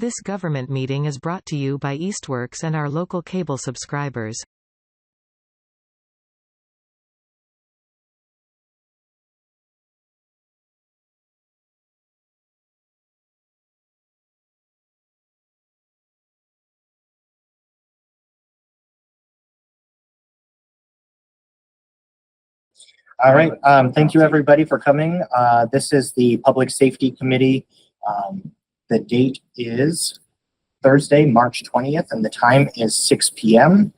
This government meeting is brought to you by Eastworks and our local cable subscribers. All right. Thank you, everybody, for coming. This is the Public Safety Committee. The date is Thursday, March 20th, and the time is 6 p.m.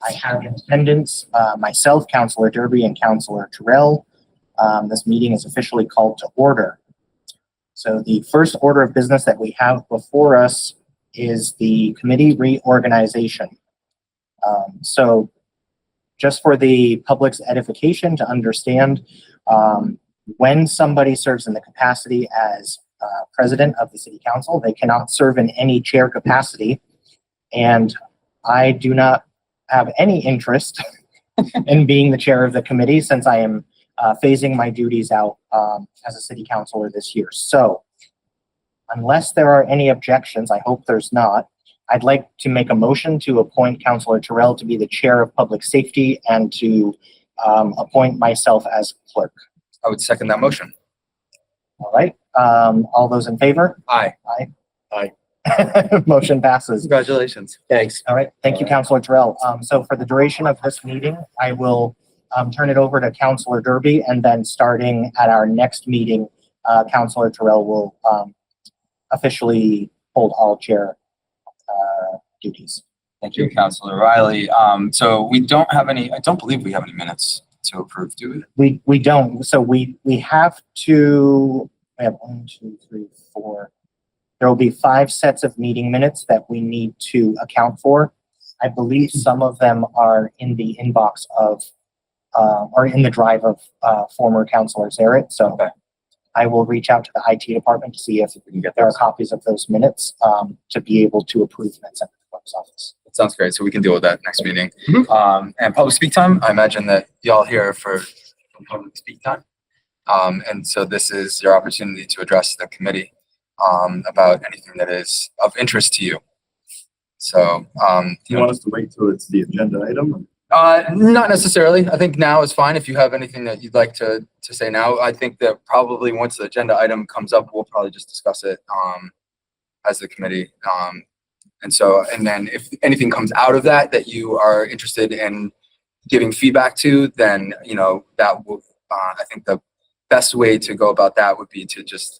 I have in attendance myself, Councillor Derby, and Councillor Terrell. This meeting is officially called to order. So the first order of business that we have before us is the committee reorganization. So just for the public's edification to understand, when somebody serves in the capacity as president of the city council, they cannot serve in any chair capacity. And I do not have any interest in being the chair of the committee since I am phasing my duties out as a city councilor this year. So unless there are any objections, I hope there's not, I'd like to make a motion to appoint Councillor Terrell to be the chair of public safety and to appoint myself as clerk. I would second that motion. All right. All those in favor? Aye. Aye. Aye. Motion passes. Congratulations. Thanks. All right. Thank you, Councillor Terrell. So for the duration of this meeting, I will turn it over to Councillor Derby, and then starting at our next meeting, Councillor Terrell will officially hold all chair duties. Thank you, Councillor Riley. So we don't have any, I don't believe we have any minutes to approve, do we? We don't. So we have to, we have 1, 2, 3, 4. There will be 5 sets of meeting minutes that we need to account for. I believe some of them are in the inbox of, or in the drive of former Councillor Zaret. So okay. I will reach out to the IT department to see if we can get there are copies of those minutes to be able to approve them and send to the clerk's office. That sounds great. So we can deal with that next meeting. Mm-hmm. And public speak time, I imagine that y'all here for public speak time. And so this is your opportunity to address the committee about anything that is of interest to you. So do you want us to wait till it's the agenda item? Not necessarily. I think now is fine. If you have anything that you'd like to say now, I think that probably once the agenda item comes up, we'll probably just discuss it as the committee. And then if anything comes out of that you are interested in giving feedback to, then, you know, that will, I think the best way to go about that would be to just,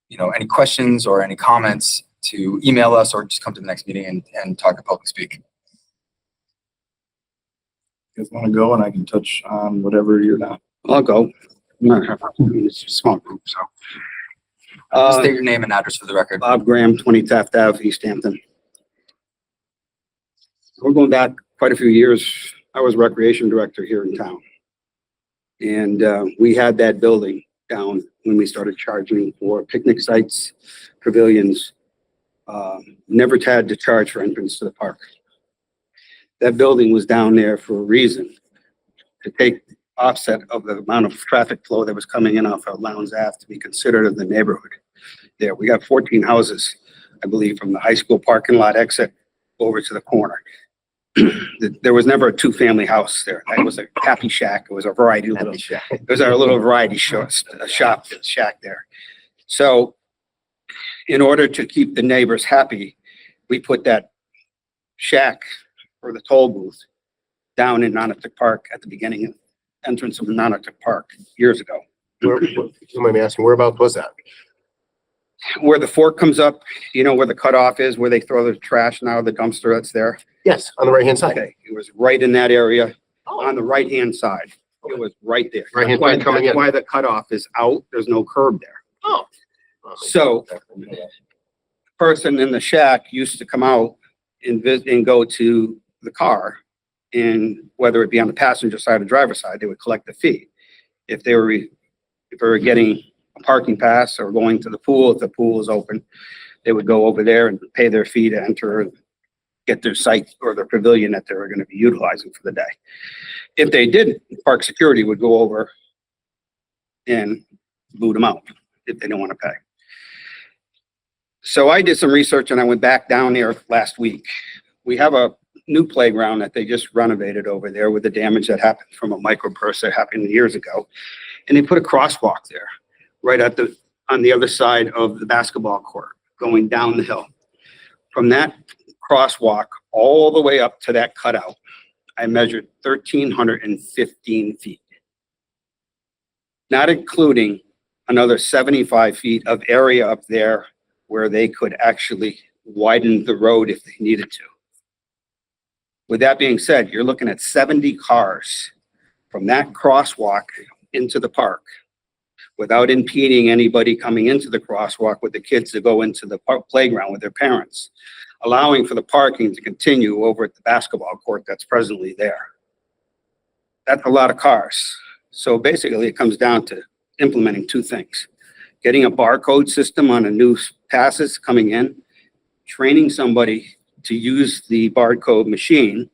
you know, any questions or any comments to email us or just come to the next meeting and talk at public speak. You guys want to go, and I can touch on whatever you're not. I'll go. It's a small group, so. State your name and address for the record. Bob Graham, 20 Taft Ave, Easthampton. We're going back quite a few years. I was recreation director here in town. And we had that building down when we started charging for picnic sites, pavilions. Never had to charge for entrance to the park. That building was down there for a reason, to take offset of the amount of traffic flow that was coming in off of Lowndes Ave to be considered of the neighborhood. There, we got 14 houses, I believe, from the high school parking lot exit over to the corner. There was never a 2-family house there. It was a happy shack. It was a variety little shack. It was our little variety shop shack there. So in order to keep the neighbors happy, we put that shack or the toll booth down in Nonotuck Park at the beginning of entrance of Nonotuck Park years ago. You might be asking, whereabouts was that? Where the fork comes up, you know, where the cutoff is, where they throw the trash now, the dumpster that's there. Yes, on the right hand side. Okay, it was right in that area on the right hand side. It was right there. Right hand side coming in. That's why the cutoff is out. There's no curb there. Oh. So the person in the shack used to come out and visit and go to the car, and whether it be on the passenger side or driver's side, they would collect the fee. If they were getting a parking pass or going to the pool, if the pool is open, they would go over there and pay their fee to enter and get their site or their pavilion that they were going to be utilizing for the day. If they didn't, park security would go over and boot them out if they don't want to pay. So I did some research and I went back down there last week. We have a new playground that they just renovated over there with the damage that happened from a microburst that happened years ago. And they put a crosswalk there, right on the other side of the basketball court, going down the hill. From that crosswalk all the way up to that cutout, I measured 1,315 feet. Not including another 75 feet of area up there where they could actually widen the road if they needed to. With that being said, you're looking at 70 cars from that crosswalk into the park without impeding anybody coming into the crosswalk with the kids to go into the playground with their parents, allowing for the parking to continue over at the basketball court that's presently there. That's a lot of cars. So basically it comes down to implementing two things: getting a barcode system on a new passes coming in, training somebody to use the barcode machine,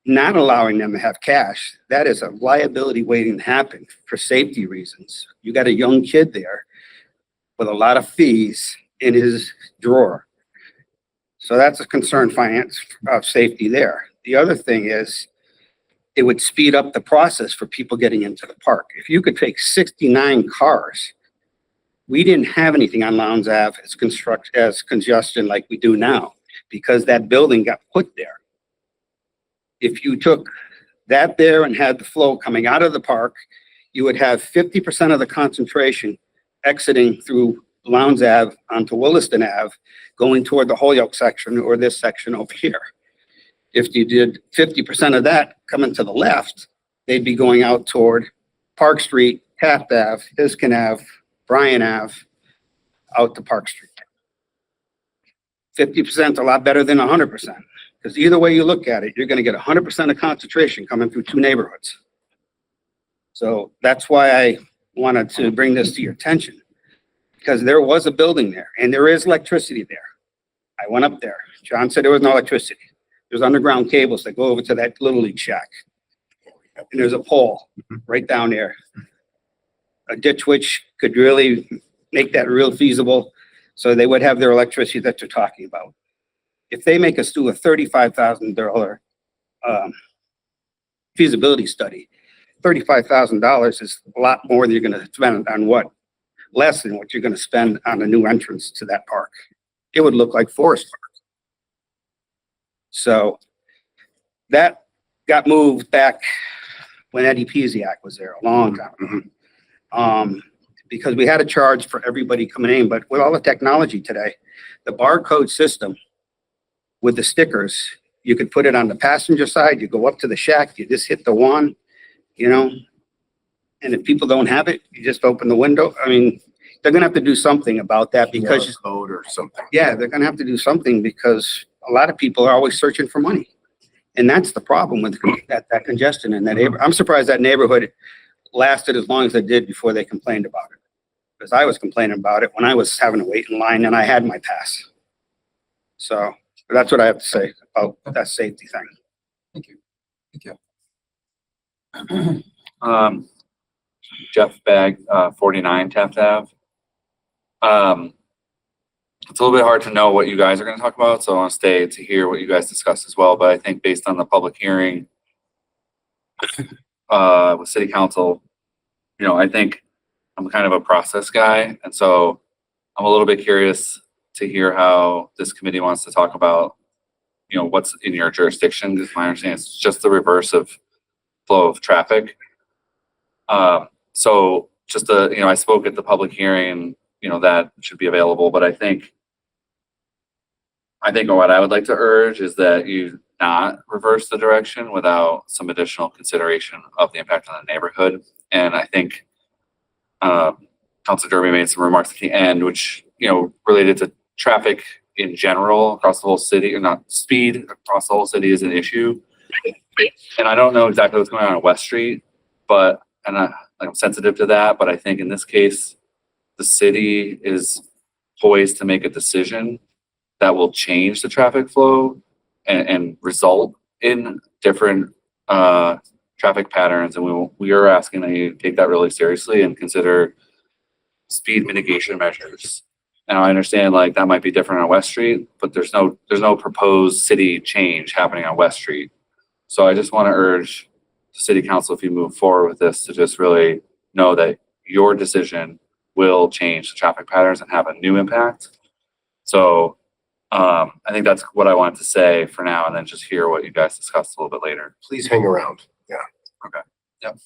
not allowing them to have cash. That is a liability waiting to happen for safety reasons. You got a young kid there with a lot of fees in his drawer. So that's a concern finance of safety there. The other thing is it would speed up the process for people getting into the park. If you could take 69 cars, we didn't have anything on Lowndes Ave as congestion like we do now because that building got put there. If you took that there and had the flow coming out of the park, you would have 50% of the concentration exiting through Lowndes Ave onto Williston Ave, going toward the Holyoke section or this section over here. If you did 50% of that coming to the left, they'd be going out toward Park Street, Taft Ave, Hiskin Ave, Bryan Ave, out to Park Street. 50% a lot better than 100%, because either way you look at it, you're going to get 100% of concentration coming through two neighborhoods. So that's why I wanted to bring this to your attention, because there was a building there and there is electricity there. I went up there. John said there was no electricity. There's underground cables that go over to that Little League shack. And there's a pole right down there. A ditch witch could really make that real feasible, so they would have their electricity that you're talking about. If they make us do a $35,000 feasibility study, $35,000 is a lot more than you're going to spend on what? Less than what you're going to spend on a new entrance to that park. It would look like Forest Park. So that got moved back when Eddie Piziak was there a long time ago. Because we had a charge for everybody coming in, but with all the technology today, the barcode system with the stickers, you could put it on the passenger side, you go up to the shack, you just hit the one, you know, and if people don't have it, you just open the window. I mean, they're gonna have to do something about that because code or something. yeah, they're gonna have to do something because a lot of people are always searching for money. And that's the problem with that congestion in that neighborhood. I'm surprised that neighborhood lasted as long as it did before they complained about it. Because I was complaining about it when I was having to wait in line and I had my pass. So that's what I have to say about that safety thing. Thank you. Thank you. Jeff Bagg, 49 Taft Ave. It's a little bit hard to know what you guys are going to talk about, so I want to stay to hear what you guys discussed as well. But I think based on the public hearing with City Council, you know, I think I'm kind of a process guy, and so I'm a little bit curious to hear how this committee wants to talk about, you know, what's in your jurisdiction. Because my understanding is just the reverse of flow of traffic. So just you know, I spoke at the public hearing, you know, that should be available, but I think what I would like to urge is that you not reverse the direction without some additional consideration of the impact on the neighborhood. And I think Councilor Derby made some remarks at the end, which, you know, related to traffic in general across the whole city, or not speed across the whole city is an issue. And I don't know exactly what's going on West Street, but, and I'm sensitive to that, but I think in this case, the city is poised to make a decision that will change the traffic flow and result in different traffic patterns. And we are asking that you take that really seriously and consider speed mitigation measures Now I understand like that might be different on West Street, but there's no proposed city change happening on West Street. So I just want to urge the city council, if you move forward with this, to just really know that your decision will change the traffic patterns and have a new impact. So I think that's what I wanted to say for now, and then just hear what you guys discussed a little bit later. Please hang around. Yeah. Okay. Yep.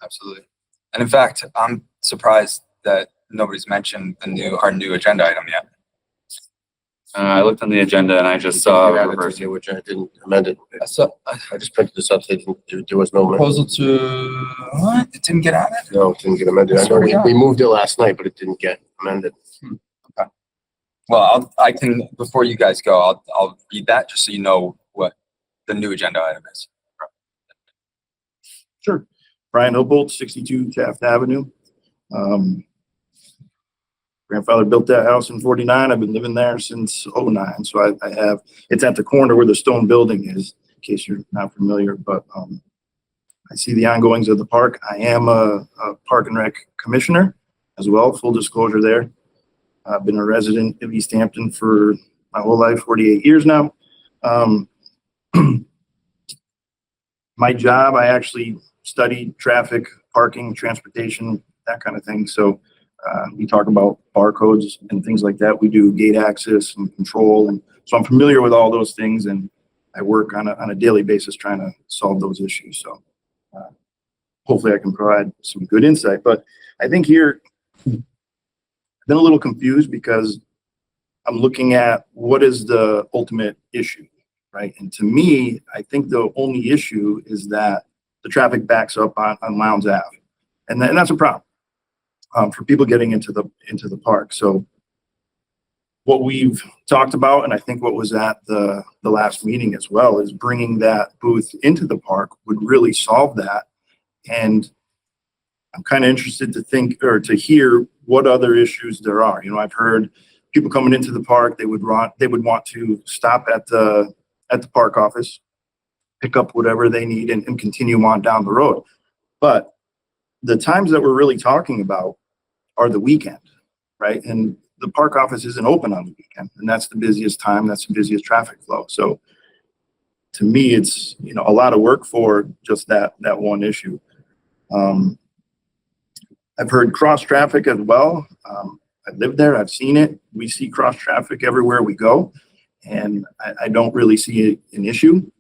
Absolutely. And in fact, I'm surprised that nobody's mentioned our new agenda item yet. I looked on the agenda and I just saw reverse. Which I didn't amend it. So I just printed this up. There was no. proposal to what? It didn't get added? No, it didn't get amended. I know we moved it last night, but it didn't get amended. Okay. Well, I can, before you guys go, I'll read that just so you know what the new agenda item is. Sure. Brian Oppold, 62 Taft Avenue. Grandfather built that house in 49. I've been living there since 09. So I have, it's at the corner where the stone building is, in case you're not familiar, but I see the ongoings of the park. I am a park and rec commissioner as well, full disclosure there. I've been a resident of Easthampton for my whole life, 48 years now. My job, I actually study traffic, parking, transportation, that kind of thing. So we talk about barcodes and things like that. We do gate access and control. And so I'm familiar with all those things, and I work on a daily basis trying to solve those issues. So hopefully I can provide some good insight. But I think here, I've been a little confused because I'm looking at what is the ultimate issue, right? And to me, I think the only issue is that the traffic backs up on Lowndes Ave. And that's a problem for people getting into the park. So what we've talked about, and I think what was at the last meeting as well, is bringing that booth into the park would really solve that. And I'm kind of interested to think or to hear what other issues there are. You know, I've heard people coming into the park, they would want to stop at the park office, pick up whatever they need and continue on down the road. But the times that we're really talking about are the weekend, right? And the park office isn't open on the weekend, and that's the busiest time. That's the busiest traffic flow. So to me, it's, you know, a lot of work for just that one issue. I've heard cross traffic as well. I live there. I've seen it. We see cross traffic everywhere we go, and I don't really see an issue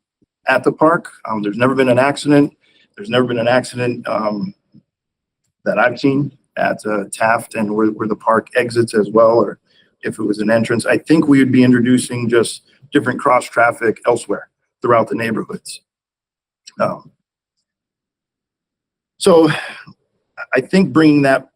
at the park. There's never been an accident. There's never been an accident that I've seen at Taft and where the park exits as well, or if it was an entrance. I think we would be introducing just different cross traffic elsewhere throughout the neighborhoods. So I think bringing that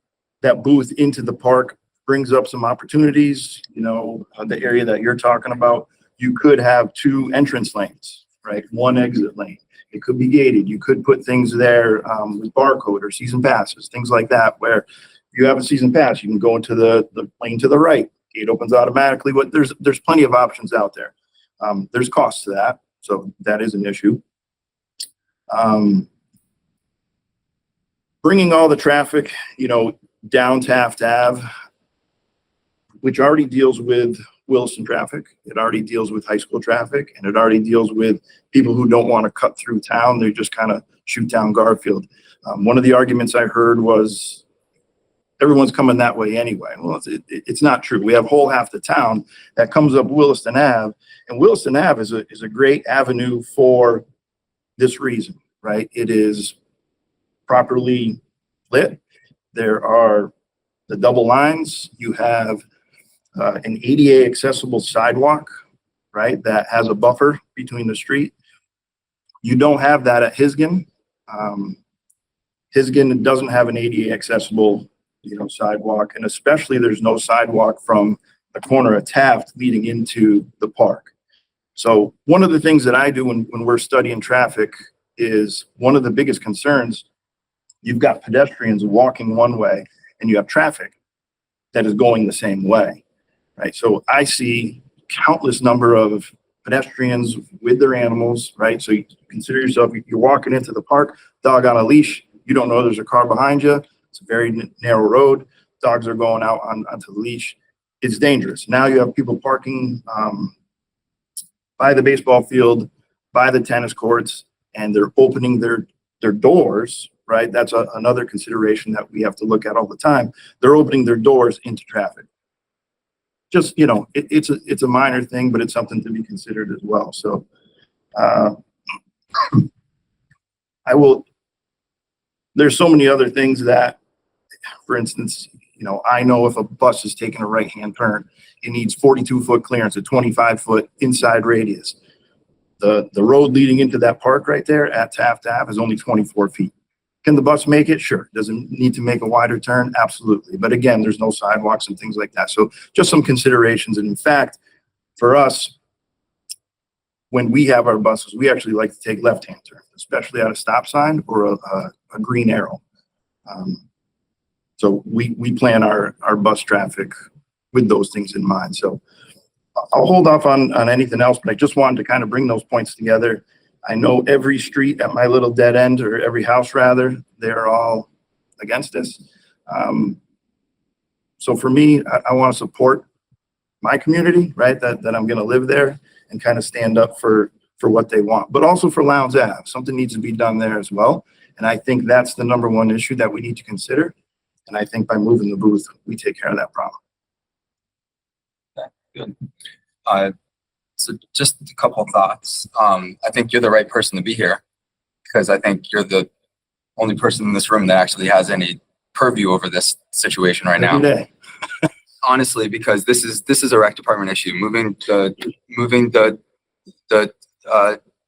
booth into the park brings up some opportunities. You know, the area that you're talking about, you could have 2 entrance lanes, right? 1 exit lane. It could be gated. You could put things there with barcode or season passes, things like that, where you have a season pass, you can go into the lane to the right. Gate opens automatically. But there's plenty of options out there. There's costs to that, so that is an issue. Bringing all the traffic, you know, down Taft Ave, which already deals with Wilson traffic. It already deals with high school traffic, and it already deals with people who don't want to cut through town. They just kind of shoot down Garfield. One of the arguments I heard was everyone's coming that way anyway. Well, it's not true. We have whole half the town that comes up Williston Ave, and Williston Ave is a great avenue for this reason, right? It is properly lit. There are the double lines. You have an ADA accessible sidewalk, right, that has a buffer between the street. You don't have that at Hisgen. Hisgen doesn't have an ADA accessible, you know, sidewalk, and especially there's no sidewalk from the corner of Taft leading into the park. So one of the things that I do when we're studying traffic is one of the biggest concerns. You've got pedestrians walking one way, and you have traffic that is going the same way. Right, so I see countless number of pedestrians with their animals, right? So you consider yourself, you're walking into the park, dog on a leash, you don't know there's a car behind you. It's a very narrow road. Dogs are going out onto the leash. it's dangerous. Now you have people parking, by the baseball field, by the tennis courts, and they're opening their doors, right? That's another consideration that we have to look at all the time. They're opening their doors into traffic. Just, it's a minor thing, but it's something to be considered as well. So, there's so many other things that, for instance, I know if a bus is taking a right-hand turn, it needs 42-foot clearance, a 25-foot inside radius. The road leading into that park right there at Taft Ave is only 24 feet. Can the bus make it? Sure. Does it need to make a wider turn? Absolutely. But again, there's no sidewalks and things like that. So just some considerations. And in fact, for us, when we have our buses, we actually like to take left-hand turn, especially at a stop sign or a green arrow. So we plan our bus traffic with those things in mind. So I'll hold off on anything else, but I just wanted to kind of bring those points together. I know every street at my little dead end, or every house rather, they're all against this. So for me, I want to support my community, right? That I'm going to live there and kind of stand up for what they want, but also for Lowndes Ave. Something needs to be done there as well. And I think that's the number one issue that we need to consider. And I think by moving the booth, we take care of that problem. Good. So just a couple of thoughts. I think you're the right person to be here because I think you're the only person in this room that actually has any purview over this situation right now. Every day. Honestly, because this is a rec department issue. Moving the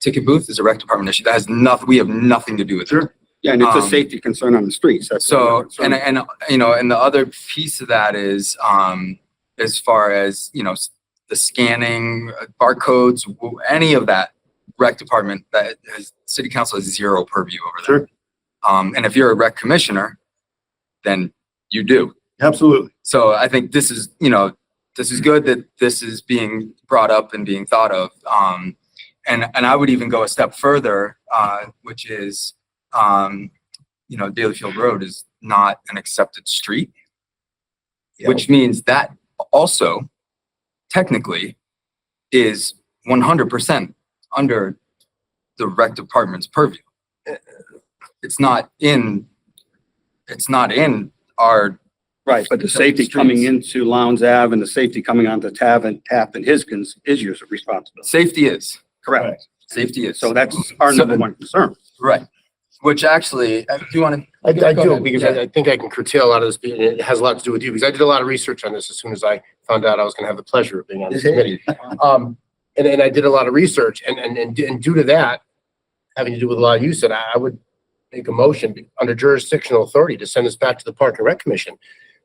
ticket booth is a rec department issue. That has nothing. We have nothing to do with it. Yeah, and it's a safety concern on the streets. That's so, and the other piece of that is, as far as, the scanning, barcodes, any of that, rec department, that has, city council has zero purview over that. Sure. And if you're a rec commissioner, then you do. Absolutely. So I think this is, this is good that this is being brought up and being thought of. And I would even go a step further, which is, Dalyfield Road is not an accepted street, which means that also technically is 100% under the rec department's purview. It's not in our right, but the safety coming into Lowndes Ave and the safety coming onto Taft and Hiskins is your responsibility. Safety is Correct. right. Safety is. So that's our number one concern. Right. Which actually, do you want to? I Go do, ahead. because Yeah. I think I can curtail a lot of this, and it has a lot to do with you, because I did a lot of research on this as soon as I found out I was gonna have the pleasure of being on this committee. And I did a lot of research, and due to that, having to do with a lot of you said, I would make a motion under jurisdictional authority to send this back to the Park and Rec Commission,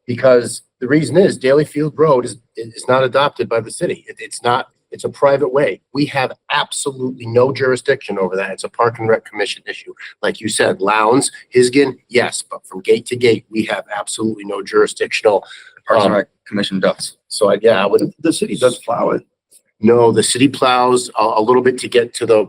because the reason is Dalyfield Road is not adopted by the city. It's a private way. We have absolutely no jurisdiction over that. It's a Park and Rec Commission issue. Like you said, Lowndes, Hisgin, yes, but from gate to gate, we have absolutely no jurisdictional. Parks and Rec Commission does. So I would. The city does plow it. No, the city plows a little bit to get to the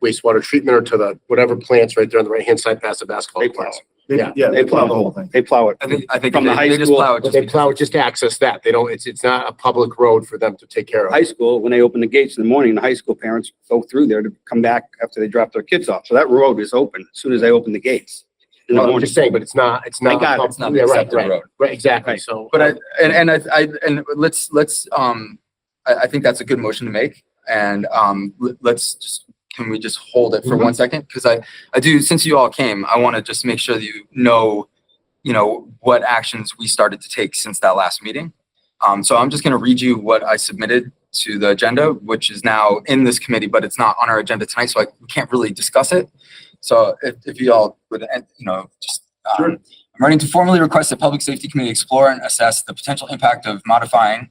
wastewater treatment or to the whatever plants right there on the right-hand side past the basketball plants. They plow the whole thing. They plow it. I think From the high they just school- plow it. But they plow it just to access that. They don't, it's not a public road for them to take care of. High school, when they open the gates in the morning, the high school parents go through there to come back after they drop their kids off. So that road is open as soon as they open the gates. In the I'm morning. just saying, but it's not. I got it. It's not Yeah, the right, accepted right, road. right, exactly. Right. So, But I think that's a good motion to make. And can we just hold it for 1 second? Because I do, since you all came, I want to just make sure that you know what actions we started to take since that last meeting. So I'm just going to read you what I submitted to the agenda, which is now in this committee, but it's not on our agenda tonight, so we can't really discuss it. So if you all would, just, Sure. I'm writing to formally request the Public Safety Committee explore and assess the potential impact of modifying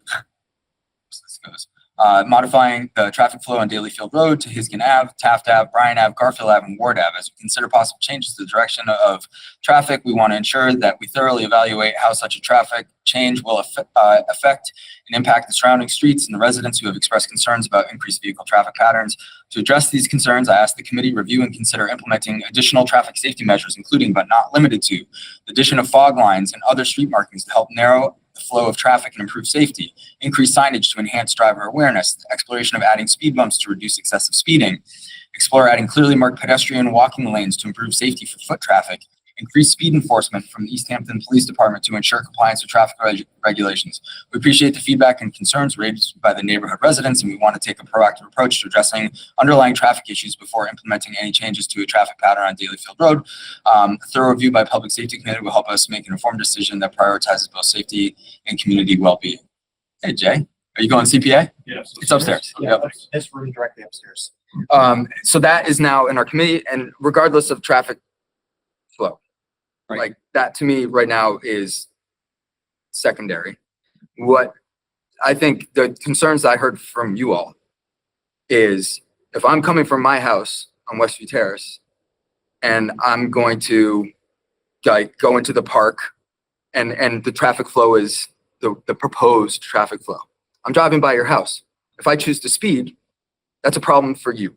the traffic flow on Dalyfield Road to Hisgin Ave, Taft Ave, Bryan Ave, Garfield Ave, and Ward Ave. As we consider possible changes to the direction of traffic, we want to ensure that we thoroughly evaluate how such a traffic change will affect and impact the surrounding streets and the residents who have expressed concerns about increased vehicle traffic patterns. To address these concerns, I ask the committee review and consider implementing additional traffic safety measures, including but not limited to the addition of fog lines and other street markings to help narrow the flow of traffic and improve safety, increase signage to enhance driver awareness, the exploration of adding speed bumps to reduce excessive speeding, explore adding clearly marked pedestrian and walking lanes to improve safety for foot traffic, increase speed enforcement from the Easthampton Police Department to ensure compliance with traffic regulations. We appreciate the feedback and concerns raised by the neighborhood residents, and we want to take a proactive approach to addressing underlying traffic issues before implementing any changes to a traffic pattern on Dalyfield Road. A thorough review by Public Safety Committee will help us make an informed decision that prioritizes both safety and community well-being. Hey, Jay, are you going CPA? Yes. It's upstairs. Yeah, Yep. this room directly upstairs. So that is now in our committee, and regardless of traffic flow, Right. like that to me right now is secondary. What I think the concerns I heard from you all is if I'm coming from my house on Westview Terrace and I'm going to like go into the park and the traffic flow is the proposed traffic flow. I'm driving by your house. If I choose to speed, that's a problem for you,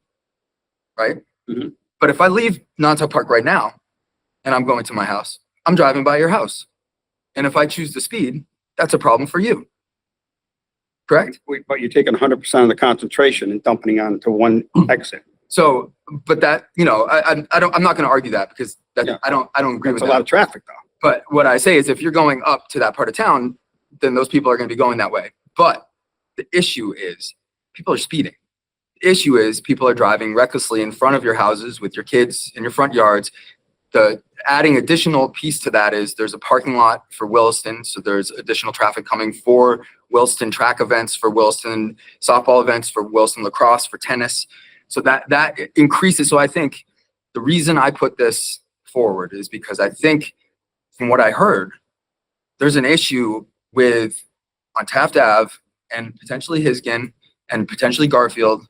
right? Mhm. But if I leave Nantucket Park right now and I'm going to my house, I'm driving by your house. And if I choose to speed, that's a problem for you. Correct? But you're taking 100% of the concentration and dumping onto one exit. So, but that, you know, I'm not going to argue that because that, Yeah. I don't agree That's with a lot that. of traffic though. But what I say is if you're going up to that part of town, then those people are going to be going that way. But the issue is people are speeding. The issue is people are driving recklessly in front of your houses with your kids in your front yards. The adding additional piece to that is there's a parking lot for Williston. So there's additional traffic coming for Williston track events, for Williston softball events, for Williston lacrosse, for tennis. So that increases. So I think the reason I put this forward is because I think from what I heard, there's an issue with on Taft Ave and potentially Hisgen and potentially Garfield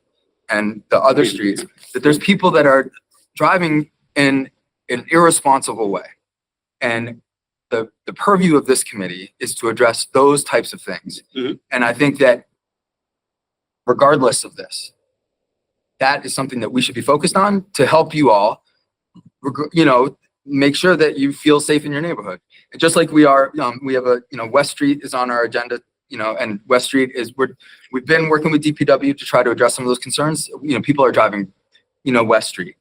and the other streets, that there's people that are driving in an irresponsible way. And the purview of this committee is to address those types of things. Mhm. And I think that regardless of this, that is something that we should be focused on to help you all, you know, make sure that you feel safe in your neighborhood. And just like we are, we have West Street is on our agenda, and West Street is, we've been working with DPW to try to address some of those concerns. People are driving, West Street.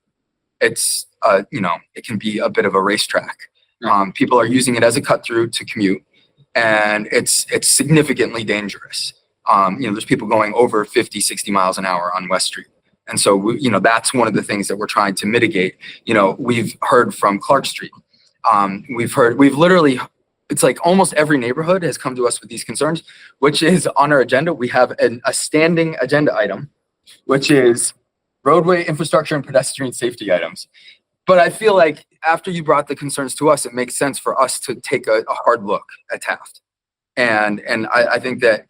It's, it can be a bit of a racetrack. People are using it as a cut through to commute, and it's significantly dangerous. There's people going over 50, 60 miles an hour on West Street. And so, that's one of the things that we're trying to mitigate. We've heard from Clark Street. We've literally, it's like almost every neighborhood has come to us with these concerns, which is on our agenda. We have a standing agenda item, which is roadway infrastructure and pedestrian safety items. But I feel like after you brought the concerns to us, it makes sense for us to take a hard look at Taft. And I think that,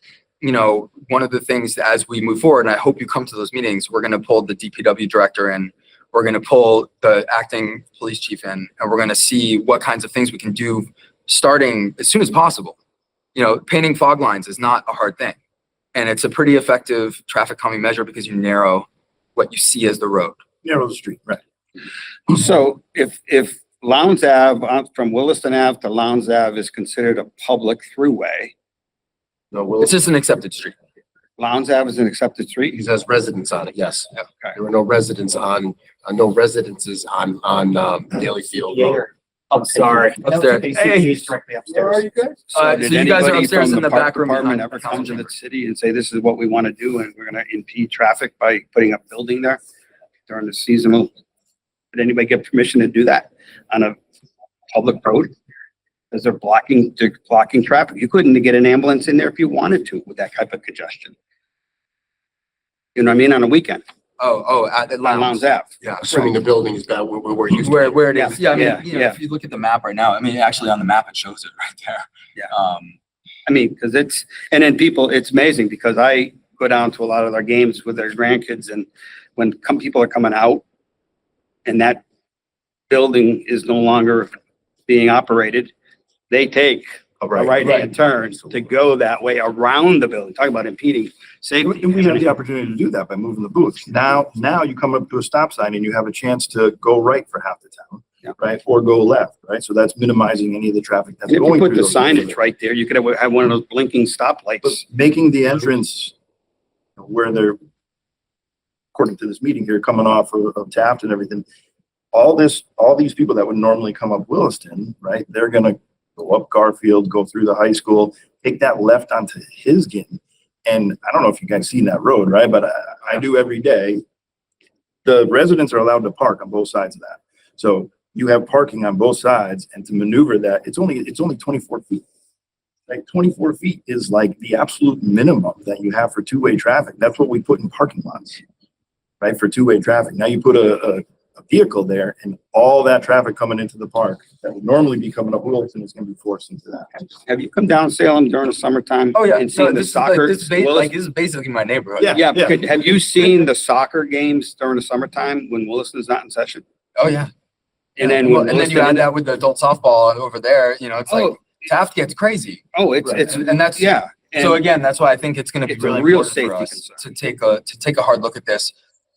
one of the things as we move forward, and I hope you come to those meetings, we're going to pull the DPW director in, we're going to pull the acting police chief in, and we're going to see what kinds of things we can do starting as soon as possible. Painting fog lines is not a hard thing. And it's a pretty effective traffic calming measure because you narrow what you see as the road. Narrow the street. Right. So if Lowndes Ave, from Williston Ave to Lowndes Ave is considered a public throughway, It's just an accepted street. Lowndes Ave is an accepted street? It has residents on it, yes. Okay. There were no residences on Dalyfield Road. I'm sorry. Upstairs. Hey, directly upstairs. So Did you guys are anybody upstairs from in the park back room department behind ever council come to the chamber. city and say, this is what we want to do and we're going to impede traffic by putting a building there during the seasonal? Did anybody get permission to do that on a public road? Because they're blocking traffic. You couldn't get an ambulance in there if you wanted to with that type of congestion. You know what I mean? On a weekend, At on Lowndes Ave. Yeah. Assuming the building is that where it used to be. Where it is. Yeah. Yeah. If you look at the map right now, actually on the map, it shows it right there. Yeah. I mean, because and then it's amazing because I go down to a lot of their games with their grandkids, and when people are coming out and that building is no longer being operated, they take a right-hand turn to go that way around the building. Talk about impeding safety. And we have the opportunity to do that by moving the booths. Now you come up to a stop sign and you have a chance to go right for half the town. Yeah. right? Or go left, right? So that's minimizing any of the traffic that's And if you going put through the those signage neighborhoods. right there, you could have one of those blinking stoplights. But making the entrance where they're, according to this meeting here, coming off of Taft and everything, all these people that would normally come up Williston, right? They're gonna go up Garfield, go through the high school, take that left onto Hisgen. And I don't know if you guys seen that road, right? But I do every day. The residents are allowed to park on both sides of that. So you have parking on both sides, and to maneuver that, it's only 24 feet. Like 24 feet is like the absolute minimum that you have for two-way traffic. That's what we put in parking lots, right? For two-way traffic. Now you put a vehicle there, and all that traffic coming into the park that would normally be coming up Wilson is going to be forced into that. Have you come down Salem during the summertime? Oh, yeah. And So seen the this is like, soccer? this is basically my neighborhood. Yeah. Yeah, have you seen the soccer games during the summertime when Williston's not in session? Oh, yeah. And then Well, when and then you Williston- add that with the adult softball over there, you know, it's like Oh. Taft gets crazy. Oh, it's, And that's, yeah. so And again, that's why I think it's going to be it's a really real important for safety us concern. to take a hard look at this.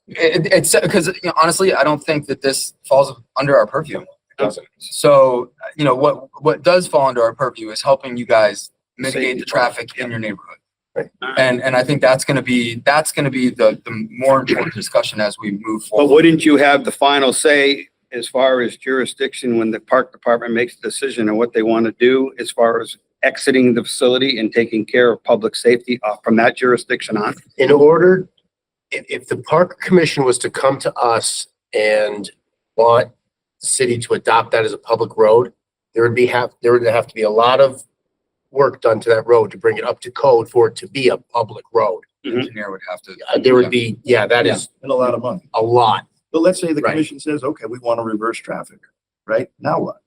It's because, you know, honestly, I don't think that this falls under our purview. It doesn't. So, you know, what does fall under our purview is helping you guys mitigate Safety the traffic part, in your neighborhood. Right. And I think that's going to be the more important discussion as we move But forward. wouldn't you have the final say as far as jurisdiction when the park department makes a decision on what they want to do as far as exiting the facility and taking care of public safety from that jurisdiction on? In order, if the park commission was to come to us and want the city to adopt that as a public road, there would have to be a lot of work done to that road to bring it up to code for it to be a public road. The engineer would have to. There would be, that is And a lot of money. a lot. But let's say the Right. commission says, okay, we want to reverse traffic, right? Now what?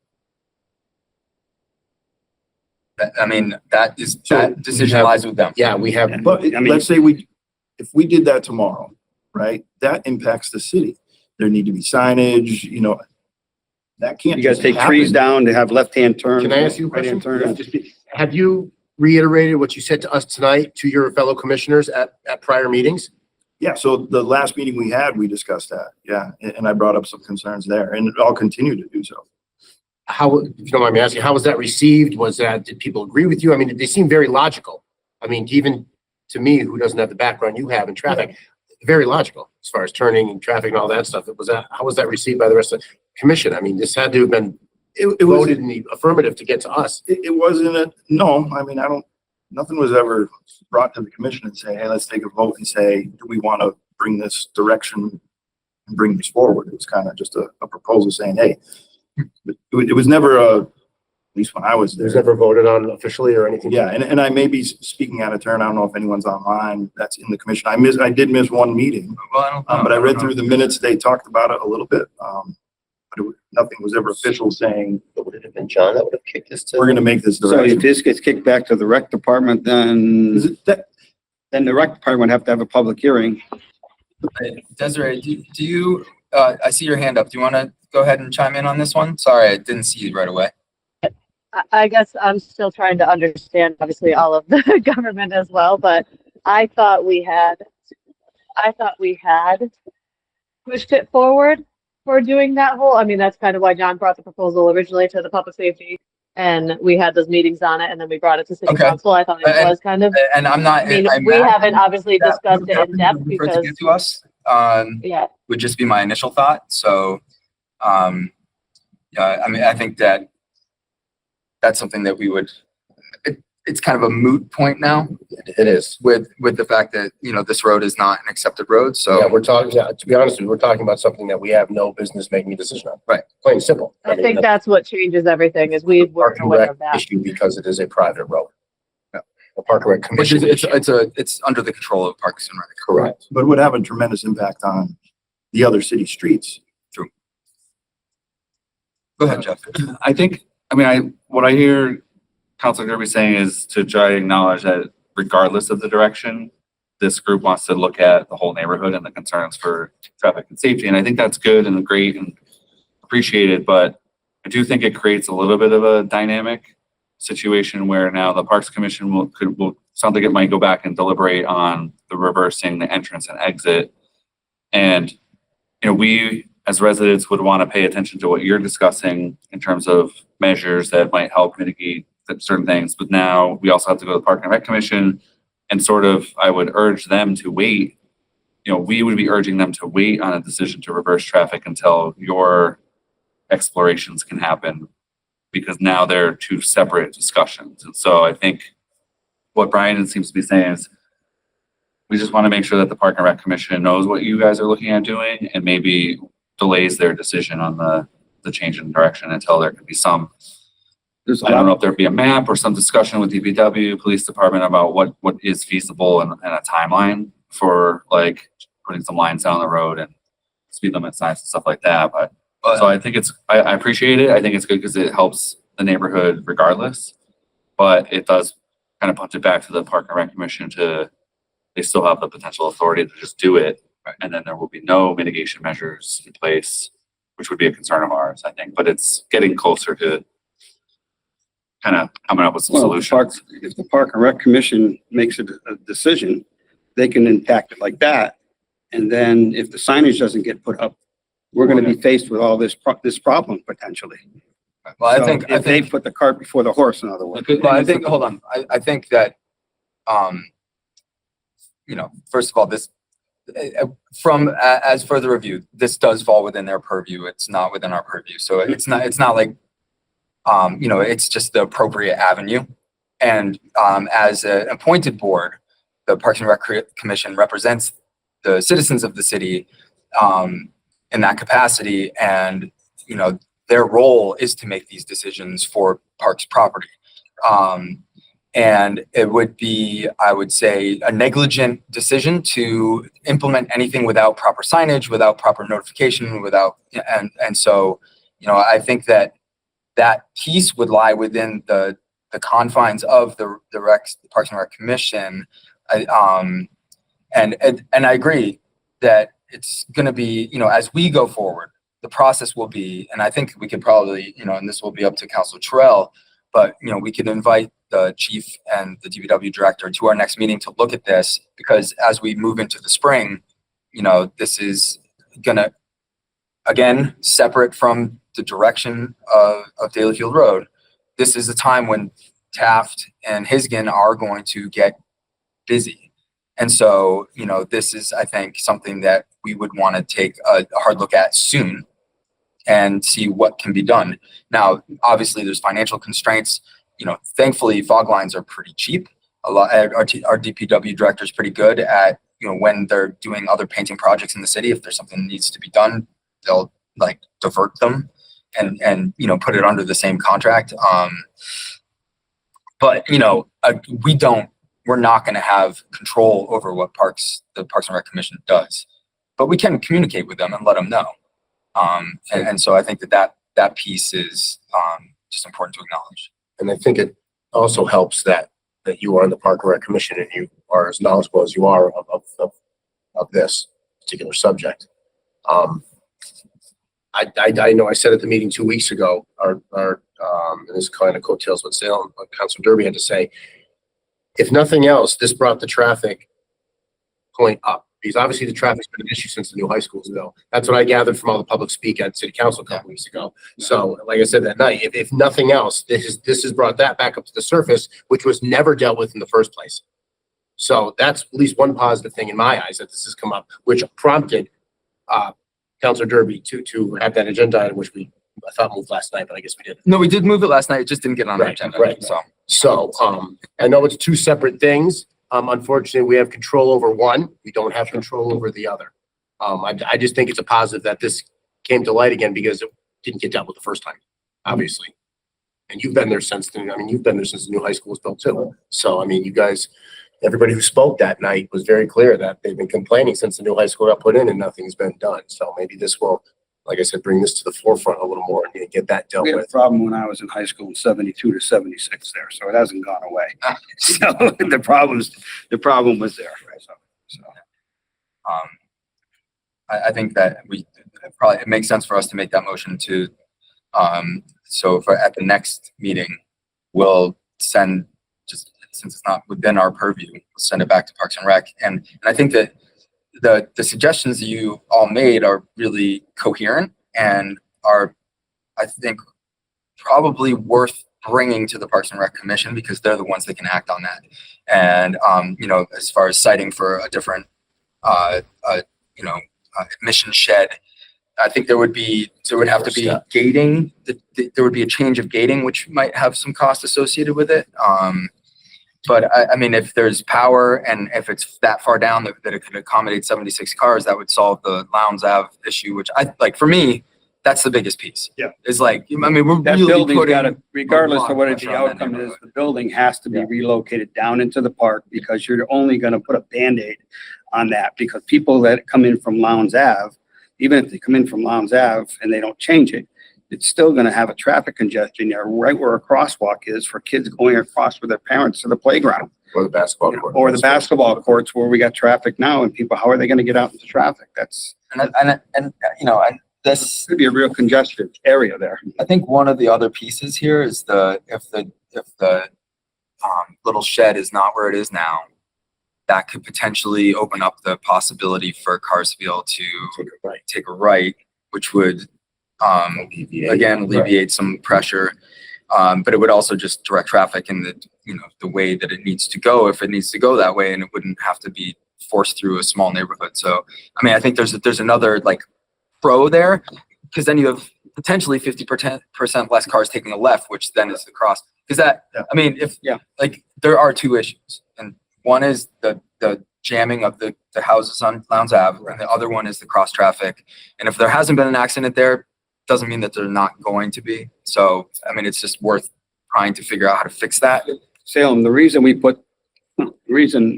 I mean, that So decision have- lies with them. Yeah, we have, But I mean- let's say if we did that tomorrow, right? That impacts the city. There need to be signage, you know, that can't You gotta just take trees happen. down to have left-hand turns. can I ask you a right-hand question? turns. Have you reiterated what you said to us tonight to your fellow commissioners at prior meetings? Yeah, so the last meeting we had, we discussed that, yeah, and I brought up some concerns there, and I'll continue to do so. How, if you don't mind me asking, how was that received? Did people agree with you? I mean, they seem very logical. I mean, even to me, who doesn't have the background you have in traffic, very logical as far as turning and traffic and all that stuff. How was that received by the rest of the commission? I mean, this had to have been It was, voted in the affirmative to get to us. it wasn't no, I mean, nothing was ever brought to the commission and say, hey, let's take a vote and say, do we want to bring this direction and bring this forward? It was kind of just a proposal saying, hey, it was never at least when I was It was there. never voted on officially or anything? Yeah, and I may be speaking out of turn. I don't know if anyone's online that's in the commission. I did miss one meeting, Well, I don't but I read know. through the minutes. They talked about it a little bit. But nothing was ever official saying, Would it have been John that would have kicked this we're going to make this So direction. if this gets kicked back to the rec department, Is then it the rec department would have to have a public hearing. Desiree, do you, I see your hand up. Do you want to go ahead and chime in on this one? Sorry, I didn't see you right away. I guess I'm still trying to understand, obviously, all of the government as well, but I thought we had pushed it forward for doing that whole, I mean, that's kind of why John brought the proposal originally to the public safety, and we had those meetings on it, and then we brought it to city Okay. council. I thought it And- was kind of, And I'm not. I mean, I'm we mad haven't obviously that discussed it in depth for it to because, get to us. yeah, Would just be my initial thought. So, yeah, I mean, I think that's something that we would, it's kind of a moot point now It is. with the fact that, you know, this road is not an accepted road. So, Yeah, we're talking, to be honest with you, we're talking about something that we have no business making a decision on. Right. Plain and simple. I think that's what changes everything, is we a Park weren't and aware Rec of that. issue because it is a private road. Yeah. A Park and Rec which commission is, issue. it's under the control of Parks and Rec. Correct. but it would have a tremendous impact on the other city streets. Go ahead, Jeff. What I hear Councilor Derby saying is to try to acknowledge that regardless of the direction, this group wants to look at the whole neighborhood and the concerns for traffic and safety. And I think that's good and great and appreciated, but I do think it creates a little bit of a dynamic situation where now the Parks Commission will sound like it might go back and deliberate on the reversing the entrance and exit. And, you know, we as residents would want to pay attention to what you're discussing in terms of measures that might help mitigate certain things. But now we also have to go to the Park and Rec Commission, and sort of, I would urge them to wait. You know, we would be urging them to wait on a decision to reverse traffic until your explorations can happen, because now they're two separate discussions. And so I think what Brian seems to be saying is we just want to make sure that the Park and Rec Commission knows what you guys are looking at doing, and maybe delays their decision on the change in direction until there can be some, I don't know if there'd be a map or some discussion with DPW, police department about what is feasible and a timeline for like putting some lines down the road and speed limit signs and stuff like that. But so I think I appreciate it. I think it's good because it helps the neighborhood regardless, but it does kind of punch it back to the Park and Rec Commission they still have the potential authority to just do it. And then there will be no mitigation measures in place, which would be a concern of ours, I think, but it's getting closer to kind of coming up with some solutions. If the Park and Rec Commission makes a decision, they can impact it like that. And then if the signage doesn't get put up, we're going to be faced with all this problem potentially. Well, So I think they put the cart before the horse, in other words. Well, I think, hold on. I think that, you know, first of all, this, as further review, this does fall within their purview. It's not within our purview. So it's not like, you know, it's just the appropriate avenue. And as an appointed board, the Parks and Rec Commission represents the citizens of the city in that capacity. And, you know, their role is to make these decisions for parks property. And it would be, I would say, a negligent decision to implement anything without proper signage, without proper notification, and so, you know, I think that piece would lie within the confines of the Parks and Rec Commission. And I agree that it's going to be, you know, as we go forward, the process will be, and I think we could probably, you know, and this will be up to Councilor Terrell, but, you know, we could invite the chief and the DPW director to our next meeting to look at this, because as we move into the spring, you know, this is gonna, again, separate from the direction of Dalyfield Road. This is a time when Taft and Hisgen are going to get busy. And so, you know, this is, I think, something that we would want to take a hard look at soon and see what can be done. Now, obviously, there's financial constraints. You know, thankfully, fog lines are pretty cheap. Our DPW director is pretty good at, you know, when they're doing other painting projects in the city, if there's something that needs to be done, they'll like divert them and you know, put it under the same contract. But, you know, we're not going to have control over what the Parks and Rec Commission does, but we can communicate with them and let them know. And so I think that piece is just important to acknowledge. And I think it also helps that you are in the Park and Rec Commission and you are as knowledgeable as you are of this particular subject. I know I said at the meeting 2 weeks ago, and this kind of coattails what Councilor Derby had to say. If nothing else, this brought the traffic point up, because obviously the traffic's been an issue since the new high schools ago. That's what I gathered from all the public speak at City Council a couple weeks ago. So, like I said that night, if nothing else, this has brought that back up to the surface, which was never dealt with in the first place. So that's at least one positive thing in my eyes, that this has come up, which prompted Councilor Derby to have that agenda item, which I thought moved last night, but I guess we didn't. No, we did move it last night. It just didn't get on our agenda. Right. So I know it's two separate things. Unfortunately, we have control over one. We don't have control over the other. I just think it's a positive that this came to light again, because it didn't get dealt with the first time, obviously. And you've been there since then. I mean, you've been there since the new high school was built too. So, I mean, you guys, everybody who spoke that night was very clear that they've been complaining since the new high school got put in and nothing's been done. So maybe this will, like I said, bring this to the forefront a little more and get that dealt We had a with. problem when I was in high school in 72 to 76 there, so it hasn't gone away. So the problem was there. So. I think that it makes sense for us to make that motion to, so at the next meeting, we'll send, just since it's not within our purview, we'll send it back to Parks and Rec. And I think that the suggestions that you all made are really coherent and are, I think, probably worth bringing to the Parks and Rec Commission because they're the ones that can act on that. And, as far as citing for a different, admission shed, I think there would have to be gating. There would be a change of gating, which might have some cost associated with it. But I mean, if there's power and if it's that far down that it could accommodate 76 cars, that would solve the Lowndes Ave issue, which for me, that's the biggest piece. Yeah. Is like, I mean, we're That really building's putting, gotta, regardless of what pressure the on that outcome is, neighborhood. the building has to be relocated down into the park because you're only gonna put a Band-Aid on that because people that come in from Lowndes Ave, even if they come in from Lowndes Ave and they don't change it, it's still gonna have a traffic congestion there right where a crosswalk is for kids going across with their parents to the playground. Or the basketball court. Or the basketball courts where we got traffic now and people, how are they gonna get out into traffic? That's, and this, could be a real congested area there. I think one of the other pieces here is if the little shed is not where it is now, that could potentially open up the possibility for cars to be able to take a right, which would again alleviate some pressure. But it would also just direct traffic in the way that it needs to go if it needs to go that way, and it wouldn't have to be forced through a small neighborhood. So I mean, I think there's another like pro there, because then you have potentially 50% less cars taking a left, which then is the cross. Because I mean, like there are two issues, and one is the jamming of the houses on Lowndes Ave, and the other one is the cross traffic. And if there hasn't been an accident there, doesn't mean that they're not going to be. So I mean, it's just worth trying to figure out how to fix that. Salem, the reason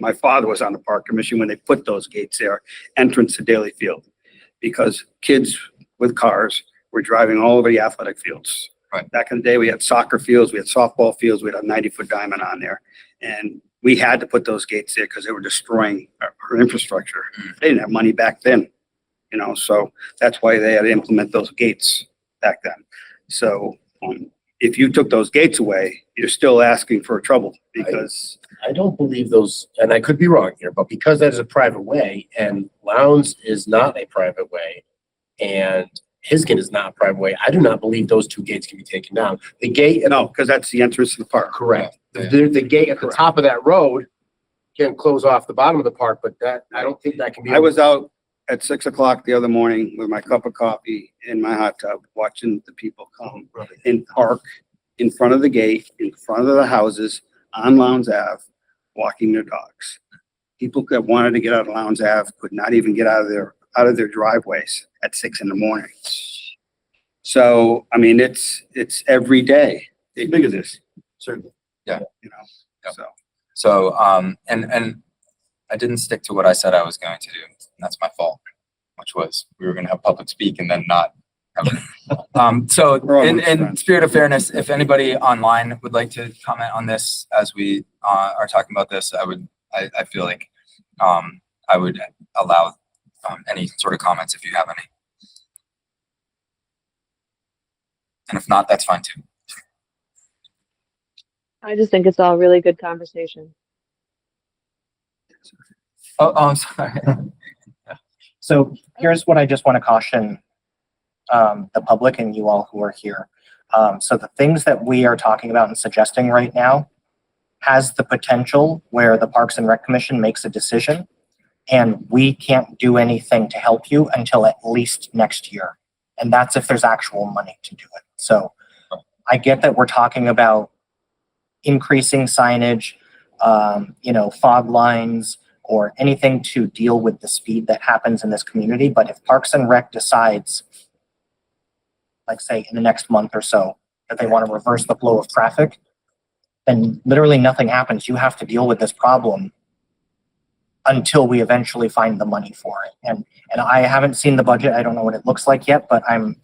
my father was on the park commission when they put those gates there, entrance to Daly Field, because kids with cars were driving all over the athletic fields. Right. Back in the day, we had soccer fields, we had softball fields, we had a 90-foot diamond on there. And we had to put those gates there because they were destroying our infrastructure. They didn't have money back then, so that's why they had to implement those gates back then. So if you took those gates away, you're still asking for trouble because I don't believe those, and I could be wrong here, but because that is a private way and Lowndes is not a private way and Hiskin is not a private way, I do not believe those two gates can be taken down. The gate, no, because that's the entrance to the park. correct. Yeah. The gate at the top of that road can close off the bottom of the park, but I don't think that can be. I was out at 6 o'clock the other morning with my cup of coffee in my hot tub, watching the people come and park in front of the gate, in front of the houses on Lowndes Ave, walking their dogs. People that wanted to get out of Lowndes Ave could not even get out of their driveways at 6 a.m. So, I mean, it's every day. How big is this? Certainly. Yeah. So. So, and I didn't stick to what I said I was going to do. That's my fault, which was we were going to have public speak and then not have so in spirit of fairness, if anybody online would like to comment on this as we are talking about this, I feel like I would allow any sort of comments if you have any. And if not, that's fine too. I just think it's all really good conversation. Oh, I'm sorry. So here's what I just want to caution the public and you all who are here. So the things that we are talking about and suggesting right now has the potential where the Parks and Rec Commission makes a decision and we can't do anything to help you until at least next year. And that's if there's actual money to do it. So I get that we're talking about increasing signage, fog lines, or anything to deal with the speed that happens in this community. But if Parks and Rec decides, like say in the next month or so, that they want to reverse the flow of traffic, then literally nothing happens. You have to deal with this problem until we eventually find the money for it. And I haven't seen the budget. I don't know what it looks like yet, but I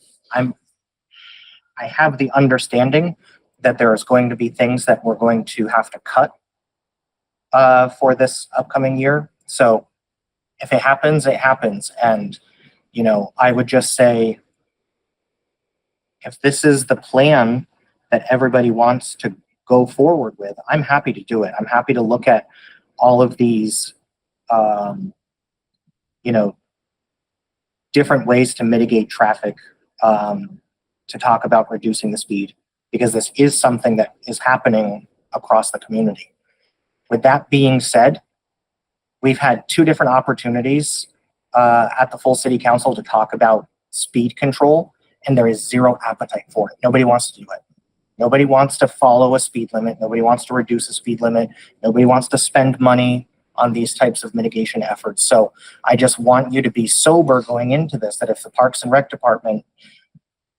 have the understanding that there is going to be things that we're going to have to cut for this upcoming year. So if it happens, it happens. And, I would just say, if this is the plan that everybody wants to go forward with, I'm happy to do it. I'm happy to look at all of these, you know, different ways to mitigate traffic, to talk about reducing the speed, because this is something that is happening across the community. With that being said, we've had 2 different opportunities at the full city council to talk about speed control, and there is zero appetite for it. Nobody wants to do it. Nobody wants to follow a speed limit. Nobody wants to reduce a speed limit. Nobody wants to spend money on these types of mitigation efforts. So I just want you to be sober going into this, that if the Parks and Rec Department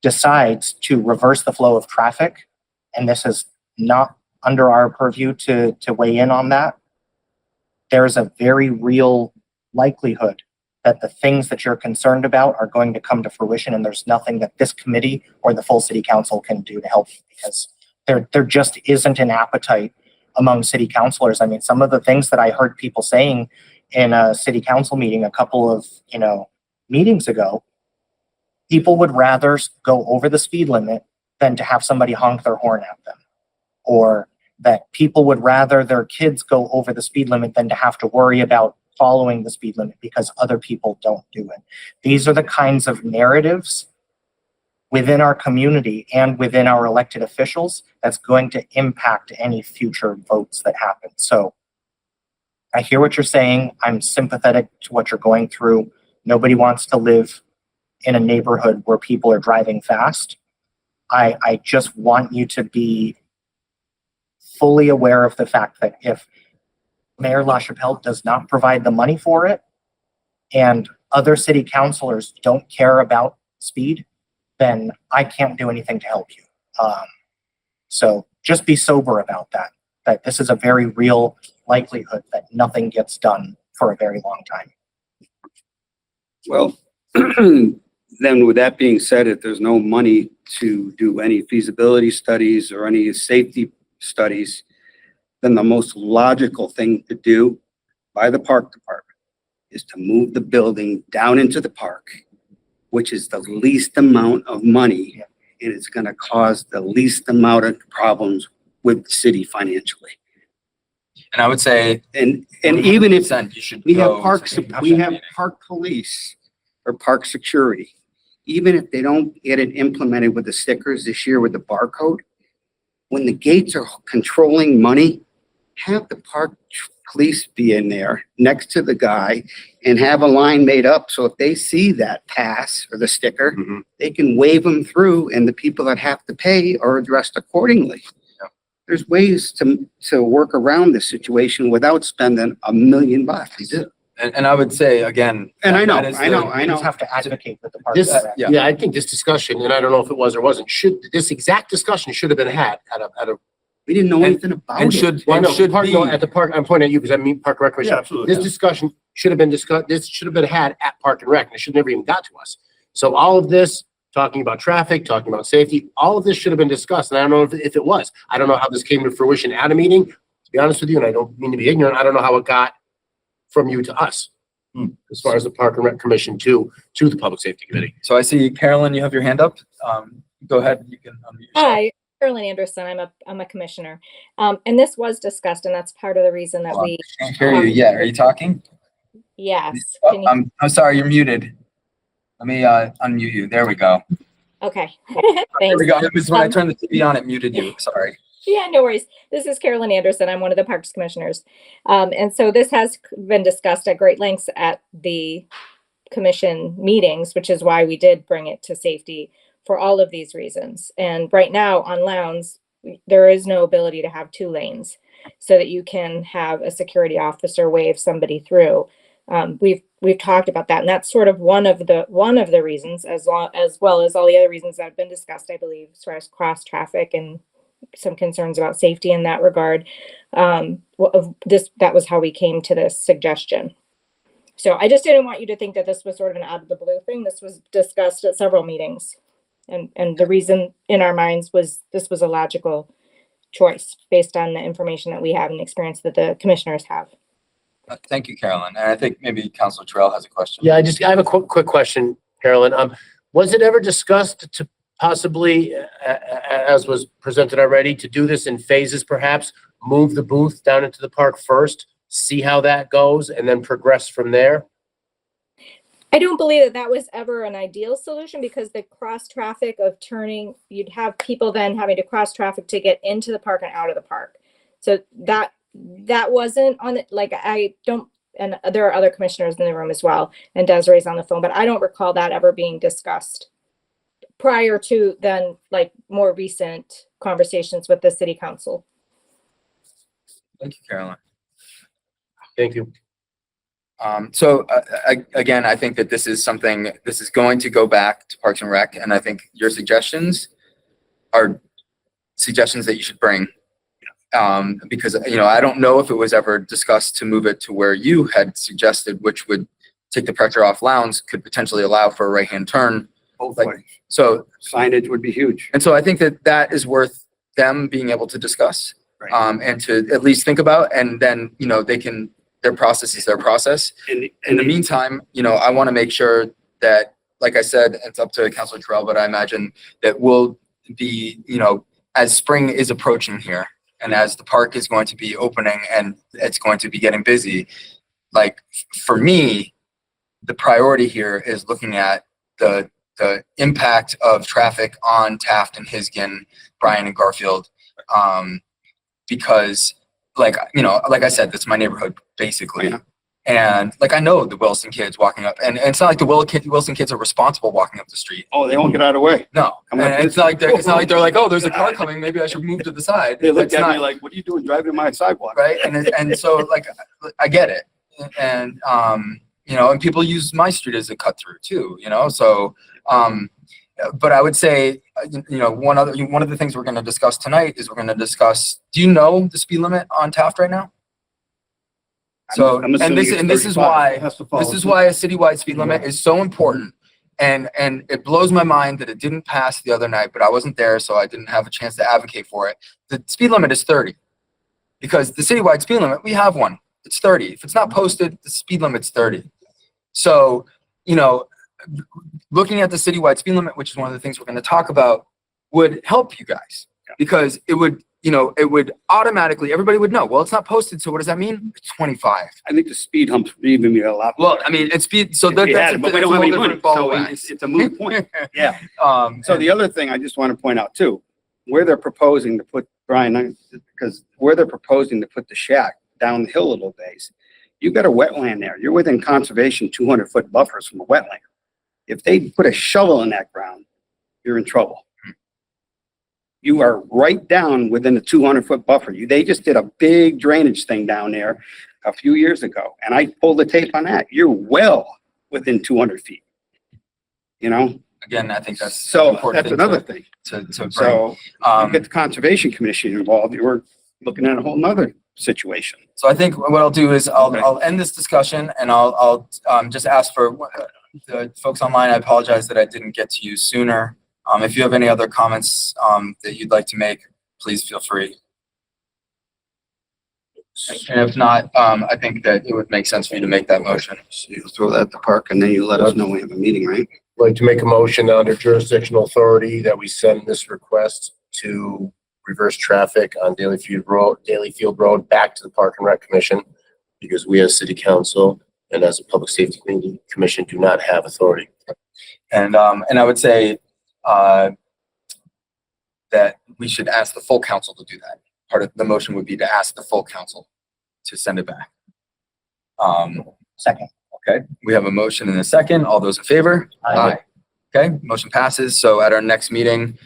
decides to reverse the flow of traffic, and this is not under our purview to weigh in on that, there is a very real likelihood that the things that you're concerned about are going to come to fruition, and there's nothing that this committee or the full city council can do to help, because there just isn't an appetite among city councilors. I mean, some of the things that I heard people saying in a city council meeting a couple of, meetings ago, people would rather go over the speed limit than to have somebody honk their horn at them, or that people would rather their kids go over the speed limit than to have to worry about following the speed limit because other people don't do it. These are the kinds of narratives within our community and within our elected officials that's going to impact any future votes that happen. So I hear what you're saying. I'm sympathetic to what you're going through. Nobody wants to live in a neighborhood where people are driving fast. I just want you to be fully aware of the fact that if Mayor LaChapelle does not provide the money for it and other city councilors don't care about speed, then I can't do anything to help you. So just be sober about that this is a very real likelihood that nothing gets done for a very long time. Well, then with that being said, if there's no money to do any feasibility studies or any safety studies, then the most logical thing to do by the park department is to move the building down into the park, which is the least amount of money, and it's going to cause the least amount of problems with the city financially. And I would say, And even if you should we have go parks, to the we have meeting. park police or park security, even if they don't get it implemented with the stickers this year with the barcode, when the gates are controlling money, have the park police be in there next to the guy and have a line made up. So if they see that pass or the sticker, they can wave them through, and the people that have to pay are addressed accordingly. Yeah. There's ways to work around this situation without spending $1 million. And I would say again, And I that is the- know. You just have to advocate with the Parks This, and Rec. yeah. yeah, I think this discussion, and I don't know if it was or wasn't, this exact discussion should have been had at a. We didn't know anything about and it. should Well, no, should park, be no, at the park, I'm pointing at you because I mean Park Recreation. Yeah, absolutely. This discussion should have been discussed, this should have been had at Park and Rec, and it should never even got to us. So all of this, talking about traffic, talking about safety, all of this should have been discussed, and I don't know if it was. I don't know how this came to fruition at a meeting, to be honest with you, and I don't mean to be ignorant, I don't know how it got from you to us. As far as the Park and Rec Commission to the Public Safety Committee. So I see Carolyn, you have your hand up. Go ahead. You can unmute yourself. Hi, Carolyn Anderson. I'm a commissioner. And this was discussed, and that's part of the reason that we, I can't hear you yet. Are you talking? yes. Oh, Can you- I'm sorry, you're muted. Let me unmute you. There we go. Okay. There Thanks. we go. It was when I turned the TV on, it muted you. Sorry. Yeah, no worries. This is Carolyn Anderson. I'm one of the Parks Commissioners. And so this has been discussed at great lengths at the commission meetings, which is why we did bring it to safety for all of these reasons. And right now on Lowndes, there is no ability to have 2 lanes so that you can have a security officer wave somebody through. We've talked about that, and that's sort of one of the reasons, as well as all the other reasons that have been discussed, I believe, as far as cross traffic and some concerns about safety in that regard. That was how we came to this suggestion. So I just didn't want you to think that this was sort of an out of the blue thing. This was discussed at several meetings. And the reason in our minds was this was a logical choice based on the information that we have and the experience that the commissioners have. Thank you, Carolyn. And I think maybe Councilor Terrell has a question. Yeah, I have a quick question, Carolyn. Was it ever discussed to possibly, as was presented already, to do this in phases, perhaps move the booth down into the park first, see how that goes, and then progress from there? I don't believe that that was ever an ideal solution because the cross traffic of turning, you'd have people then having to cross traffic to get into the park and out of the park. So that wasn't on it. Like I don't, and there are other commissioners in the room as well, and Desiree's on the phone, but I don't recall that ever being discussed prior to then like more recent conversations with the city council. Thank you, Caroline. Thank you. Again, I think that this is going to go back to Parks and Rec, and I think your suggestions are suggestions that you should bring. Because, I don't know if it was ever discussed to move it to where you had suggested, which would take the pressure off Lowndes, could potentially allow for a right-hand turn. Both Like, ways. so, Signage would be huge. and so I think that is worth them being able to discuss, Right. and to at least think about, and then, their process is their process. In the meantime, I want to make sure that, like I said, it's up to Councilor Terrell, but I imagine that we'll be, as spring is approaching here and as the park is going to be opening and it's going to be getting busy, like for me, the priority here is looking at the impact of traffic on Taft and Hisgen, Bryan and Garfield. Because like I said, that's my neighborhood basically. Yeah. And like, I know the Wilson kids walking up, and it's not like the Wilson kids are responsible walking up the street. Oh, they won't get out of the way. No, I'm and like, it's not like they're like, oh, there's a car coming, maybe I should move to the side. They look It's at me not, like, what are you doing driving my sidewalk? right? And so like, I get it. And, and people use my street as a cut through too, so, but I would say, one of the things we're going to discuss tonight is we're going to discuss, do you know the speed limit on Taft right now? So, I'm assuming it's this is 35. why, It has to follow this is suit. why a citywide speed limit is so important. And it blows my mind that it didn't pass the other night, but I wasn't there, so I didn't have a chance to advocate for it. The speed limit is 30 because the citywide speed limit, we have one. It's 30. If it's not posted, the speed limit's 30. So, looking at the citywide speed limit, which is one of the things we're going to talk about, would help you guys because it would automatically, everybody would know, well, it's not posted. So what does that mean? It's 25. I think the speed humps would even be a lot. Well, I mean, it's speed. So If we had that's it, but we that's don't a have whole any money, different ball so of wax. it's a moot point. Yeah. So And- the other thing I just want to point out too, where they're proposing to put, Brian, because where they're proposing to put the shack down the hill a little ways, you've got a wetland there. You're within conservation 200-foot buffers from a wetland. If they put a shovel in that ground, you're in trouble. You are right down within the 200-foot buffer. They just did a big drainage thing down there a few years ago, and I pulled the tape on that. You're well within 200 feet. Again, I think that's an So important that's thing another thing. to bring. So you get the Conservation Commission involved, you're looking at a whole nother situation. So I think what I'll do is Okay. I'll end this discussion and I'll just ask for the folks online. I apologize that I didn't get to you sooner. If you have any other comments that you'd like to make, please feel free. And if not, I think that it would make sense for you to make that motion. So you'll throw that at the park and then you let us know we have a meeting, right? I'd like to make a motion under jurisdictional authority that we send this request to reverse traffic on Daily Field Road back to the Park and Rec Commission because we as City Council and as a Public Safety Commission do not have authority. And I would say that we should ask the full council to do that. Part of the motion would be to ask the full council to send it back. Second. Okay, we have a motion and a second. All those in favor? Aye. Okay, motion passes. So at our next meeting,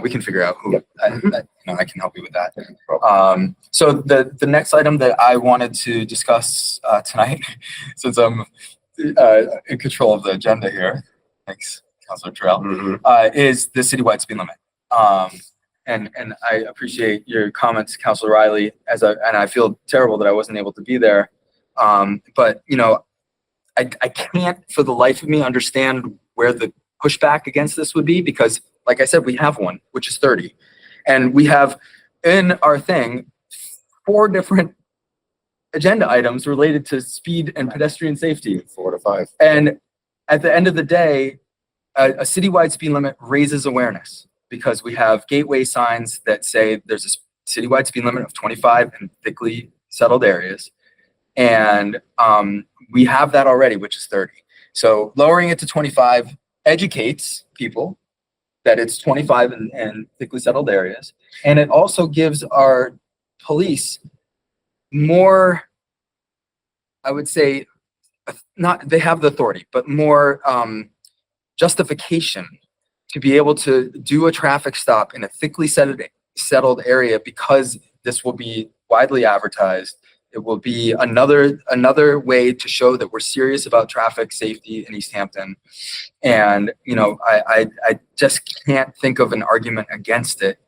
we can figure out who, I can help you with that. So the next item that I wanted to discuss tonight, since I'm in control of the agenda here, thanks, Councilor Terrell, is the citywide speed limit. And I appreciate your comments, Councilor Riley, and I feel terrible that I wasn't able to be there. But I can't for the life of me understand where the pushback against this would be because, like I said, we have one, which is 30. And we have in our thing 4 different agenda items related to speed and pedestrian safety. 4 to 5. And at the end of the day, a citywide speed limit raises awareness because we have gateway signs that say there's a citywide speed limit of 25 in thickly settled areas. And we have that already, which is 30. So lowering it to 25 educates people that it's 25 in thickly settled areas. And it also gives our police more, I would say, not, they have the authority, but more justification to be able to do a traffic stop in a thickly settled area, because this will be widely advertised. It will be another way to show that we're serious about traffic safety in Easthampton. And, you know, I just can't think of an argument against it.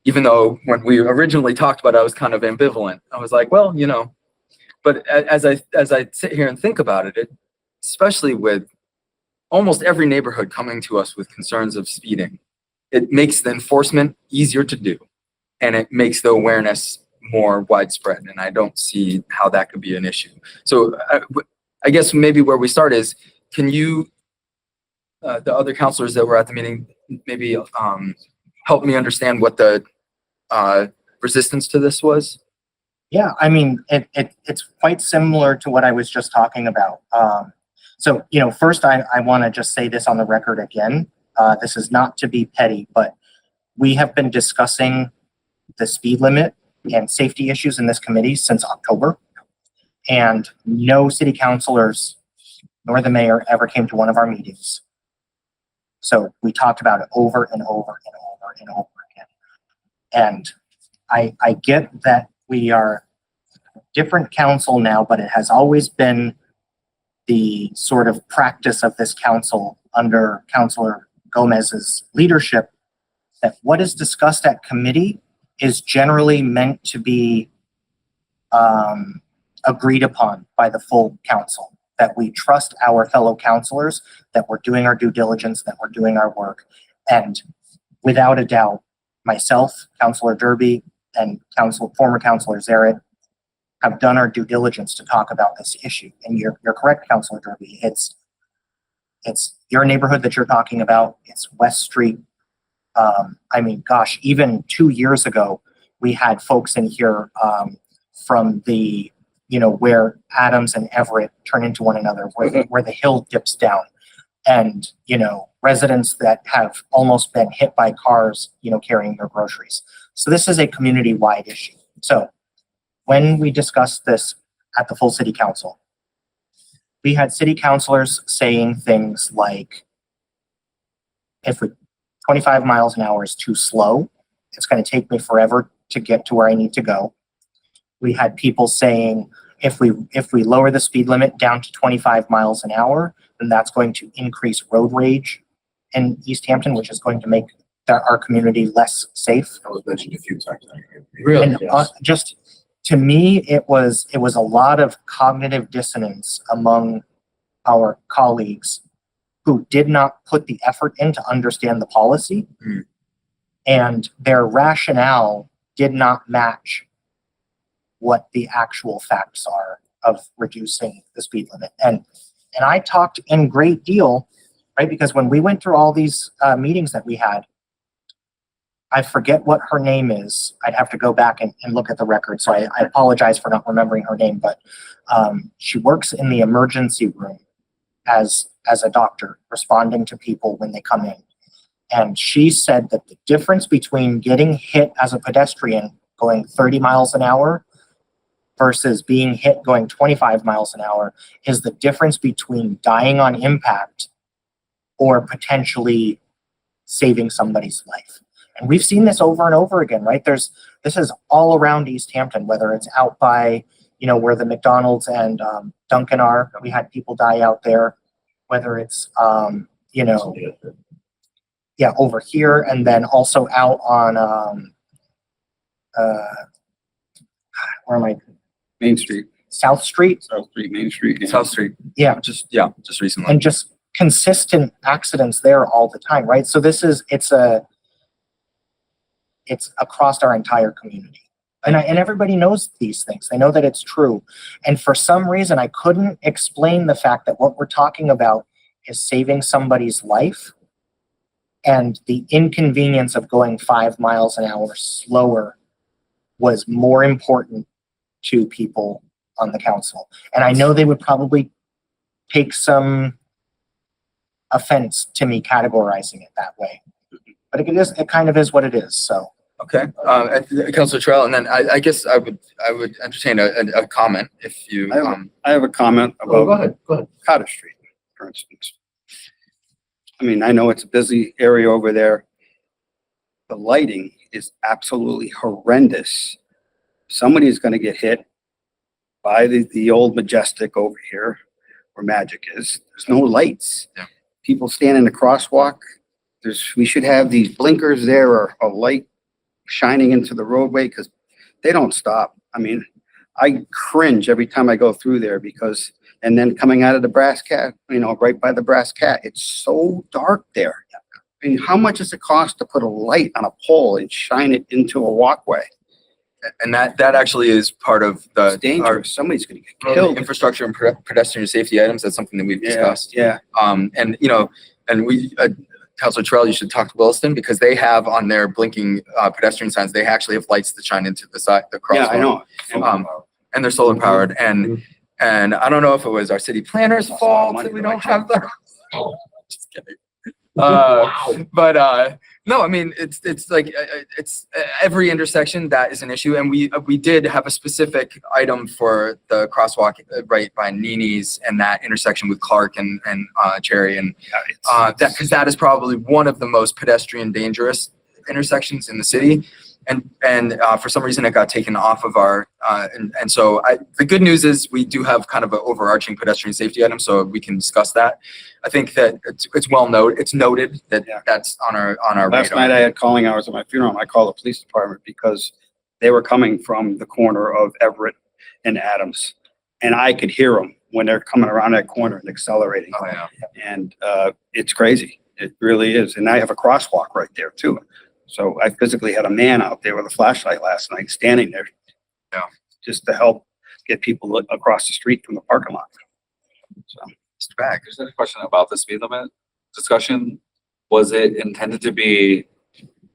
Even though when we originally talked about it, I was kind of ambivalent. I was like, well, you know, but as I sit here and think about it, especially with almost every neighborhood coming to us with concerns of speeding, it makes the enforcement easier to do, and it makes the awareness more widespread. And I don't see how that could be an issue. So I guess maybe where we start is, can you, the other counselors that were at the meeting, maybe help me understand what the resistance to this was? Yeah, I mean, it's quite similar to what I was just talking about. So, you know, first I want to just say this on the record again. This is not to be petty, but we have been discussing the speed limit and safety issues in this committee since October. And no city councilors nor the mayor ever came to one of our meetings. So we talked about it over and over and over and over again. And I get that we are a different council now, but it has always been the sort of practice of this council under Councilor Gomez's leadership that what is discussed at committee is generally meant to be agreed upon by the full council, that we trust our fellow councilors, that we're doing our due diligence, that we're doing our work. And without a doubt, myself, Councilor Derby, and former Councilor Zaret have done our due diligence to talk about this issue. And you're correct, Councilor Derby. It's your neighborhood that you're talking about. It's West Street. I mean, gosh, even 2 years ago, we had folks in here from the, you know, where Adams and Everett turn into one another, where the hill dips down, and, you know, residents that have almost been hit by cars, you know, carrying their groceries. So this is a community-wide issue. So when we discussed this at the full city council, we had city councilors saying things like, if 25 miles an hour is too slow, it's going to take me forever to get to where I need to go. We had people saying, if we lower the speed limit down to 25 miles an hour, then that's going to increase road rage in Easthampton, which is going to make our community less safe. That was mentioned a few times. Really? And just to me, it was a lot of cognitive dissonance among our colleagues who did not put the effort in to understand the policy, and their rationale did not match what the actual facts are of reducing the speed limit. And I talked in great deal, right? Because when we went through all these meetings that we had, I forget what her name is. I'd have to go back and look at the record. So I apologize for not remembering her name, but she works in the emergency room as a doctor, responding to people when they come in. And she said that the difference between getting hit as a pedestrian going 30 miles an hour versus being hit going 25 miles an hour is the difference between dying on impact or potentially saving somebody's life. And we've seen this over and over again, right? This is all around Easthampton, whether it's out by, you know, where the McDonald's and Dunkin' are. We had people die out there, whether it's, you know, yeah, over here, and then also out on, where am I? Main Street, South Street. South Street, Main Street. South Street. Yeah. Just recently. And just consistent accidents there all the time, right? So it's across our entire community. And everybody knows these things. They know that it's true. And for some reason, I couldn't explain the fact that what we're talking about is saving somebody's life, and the inconvenience of going 5 miles an hour slower was more important to people on the council. And I know they would probably take some offense to me categorizing it that way. But it kind of is what it is, so. Okay, Councilor Terrell, and then I guess I would entertain a comment if you, I have a comment Oh, go about ahead, go ahead. Cotter Street, for instance. I mean, I know it's a busy area over there. The lighting is absolutely horrendous. Somebody's gonna get hit by the old Majestic over here where Magic is. There's no lights. Yeah. People stand in the crosswalk. We should have these blinkers there or a light shining into the roadway because they don't stop. I mean, I cringe every time I go through there because, and then coming out of the Brass Cat, you know, right by the Brass Cat, it's so dark there. I mean, how much does it cost to put a light on a pole and shine it into a walkway? and that actually is part of It's the dangerous. Somebody's gonna get our killed. infrastructure and pedestrian safety items. That's something that we've discussed. Yeah, And you know, and we, Councilor Terrell, you should talk to Williston because they have on their blinking pedestrian signs, they actually have lights that shine into the side, the crosswalk. yeah, I know. And they're solar powered. And I don't know if it was our city planner's That's a lot of fault money that we for don't lights. have the. Just kidding. But no, I mean, it's like, it's every intersection that is an issue. And we did have a specific item for the crosswalk right by Nini's and that intersection with Clark and Cherry. And because that is probably one of the most pedestrian dangerous intersections in the city. And for some reason it got taken off of our, and so the good news is we do have kind of an overarching pedestrian safety item, so we can discuss that. I think that it's well noted, it's noted that that's on our Last radar. night I had calling hours at my funeral. I called the police department because they were coming from the corner of Everett and Adams. And I could hear them when they're coming around that corner and accelerating. Oh, yeah. And it's crazy. It really is. And I have a crosswalk right there too. So I physically had a man out there with a flashlight last night standing there. Yeah. Just to help get people across the street from the parking lot. So. Mr. Back. There's a question about the speed limit discussion. Was it intended to be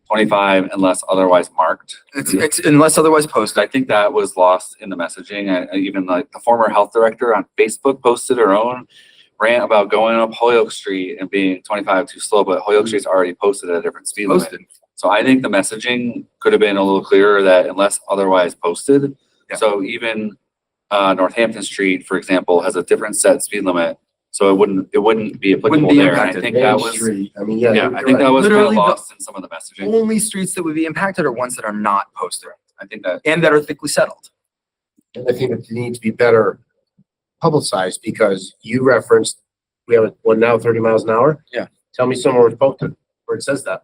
25 unless otherwise marked? It's unless otherwise posted. I think that was lost in the messaging. Even like the former health director on Facebook posted her own rant about going up Holyoke Street and being 25 too slow, but Holyoke Street's already posted at a different speed limit. So I think the messaging could have been a little clearer that unless otherwise posted. Yeah. So even Northampton Street, for example, has a different set speed limit. So it wouldn't be applicable be there. And I impacted. think that was, I mean, yeah. yeah, you're I think right. that was kind of Literally the lost in some of the messaging. Only streets that would be impacted are ones that are not posted I think that, and that are thickly settled. And I think that they need to be better publicized because you referenced, we have one now 30 miles an hour. Yeah. Tell me somewhere it's posted where it says that.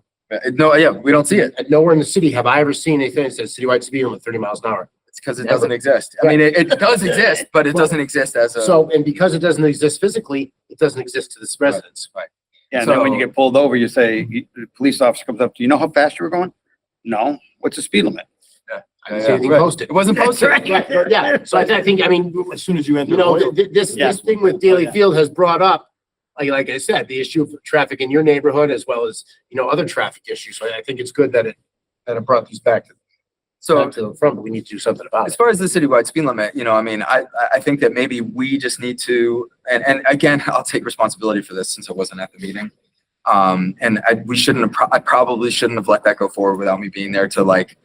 No, yeah, we don't see it. And nowhere in the city have I ever seen anything that says citywide speed limit 30 miles an hour. It's because it Never. doesn't exist. I mean, it does exist, but it doesn't exist as a. So, and because it doesn't exist physically, it doesn't exist to the residents. Yeah, and then when you So- get pulled over, you say, the police officer comes up, do you know how fast you were going? No. What's the speed limit? I didn't see anything Right. posted. It wasn't posted. Right, yeah, so I think, I mean, As soon as you enter. you know, Hoyle. this Yeah. thing with Daly Field has brought up, like I said, the issue of traffic in your neighborhood as well as, you know, other traffic issues. So I think it's good that it brought these back to the front, but we need to do something about As it. far as the citywide speed limit, you know, I mean, I think that maybe we just need to, and again, I'll take responsibility for this since I wasn't at the meeting. And I probably shouldn't have let that go forward without me being there to like,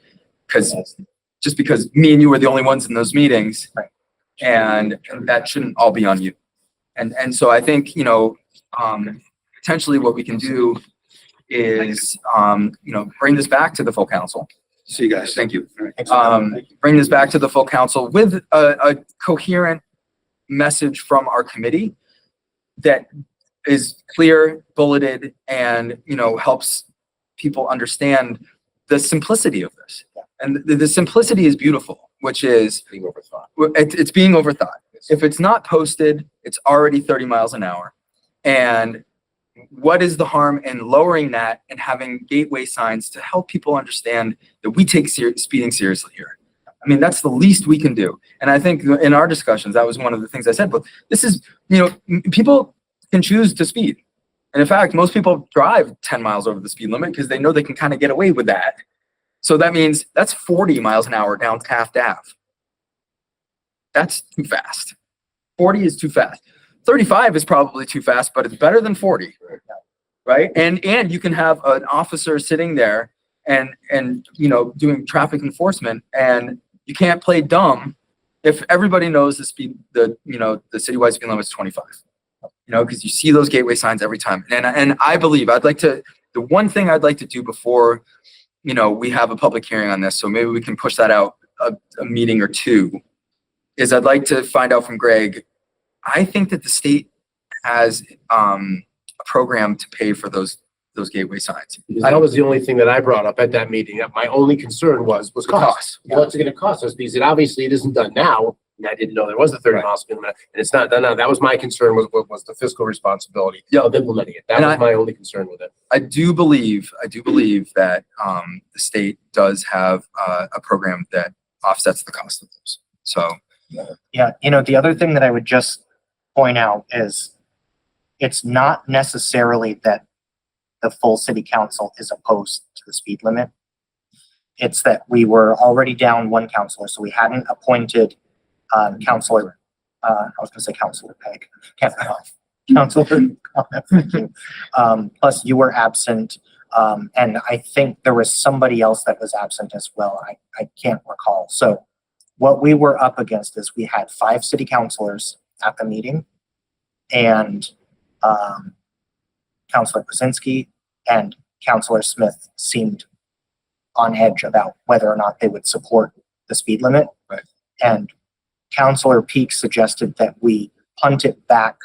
just because me and you were the only ones in those meetings. Right. And that shouldn't all be on you. And so I think, you know, potentially what we can do is, you know, bring this back to the full council. See you guys. Thank you. All right. Bring this back to the full council with a coherent message from our committee that is clear, bulleted, and, you know, helps people understand the simplicity of this. And the simplicity is beautiful, which is Being overthought. it's being overthought. If it's not posted, it's already 30 miles an hour. And what is the harm in lowering that and having gateway signs to help people understand that we take speeding seriously here? I mean, that's the least we can do. And I think in our discussions, that was one of the things I said, but this is, you know, people can choose to speed. And in fact, most people drive 10 miles over the speed limit because they know they can kind of get away with that. So that means that's 40 miles an hour down Taft Ave. That's too fast. 40 is too fast. 35 is probably too fast, but it's better than 40. Right? And you can have an officer sitting there and you know, doing traffic enforcement, and you can't play dumb if everybody knows the citywide speed limit is 25. You know, because you see those gateway signs every time. And I believe the one thing I'd like to do before, you know, we have a public hearing on this, so maybe we can push that out a meeting or two, is I'd like to find out from Greg. I think that the state has a program to pay for those gateway signs. That was the only thing that I brought up at that meeting. My only concern was cost. What's it gonna cost us? Because it isn't done now. And I didn't know there was a 30 mile speed limit, and it's not done now. That was my concern, was the fiscal responsibility of implementing it. That was my only concern with it. I do believe that the state does have a program that offsets the cost of those. So Yeah, you know, the other thing that I would just point out is it's not necessarily that the full city council is opposed to the speed limit. It's that we were already down one councilor, so we hadn't appointed Councilor, I was gonna say Councilor Peg, Councilor, thank you. Plus you were absent, and I think there was somebody else that was absent as well. I can't recall. So what we were up against is we had 5 city councilors at the meeting, and Councilor Krasinski and Councilor Smith seemed on edge about whether or not they would support the speed limit. Right. And Councilor Peak suggested that we punt it back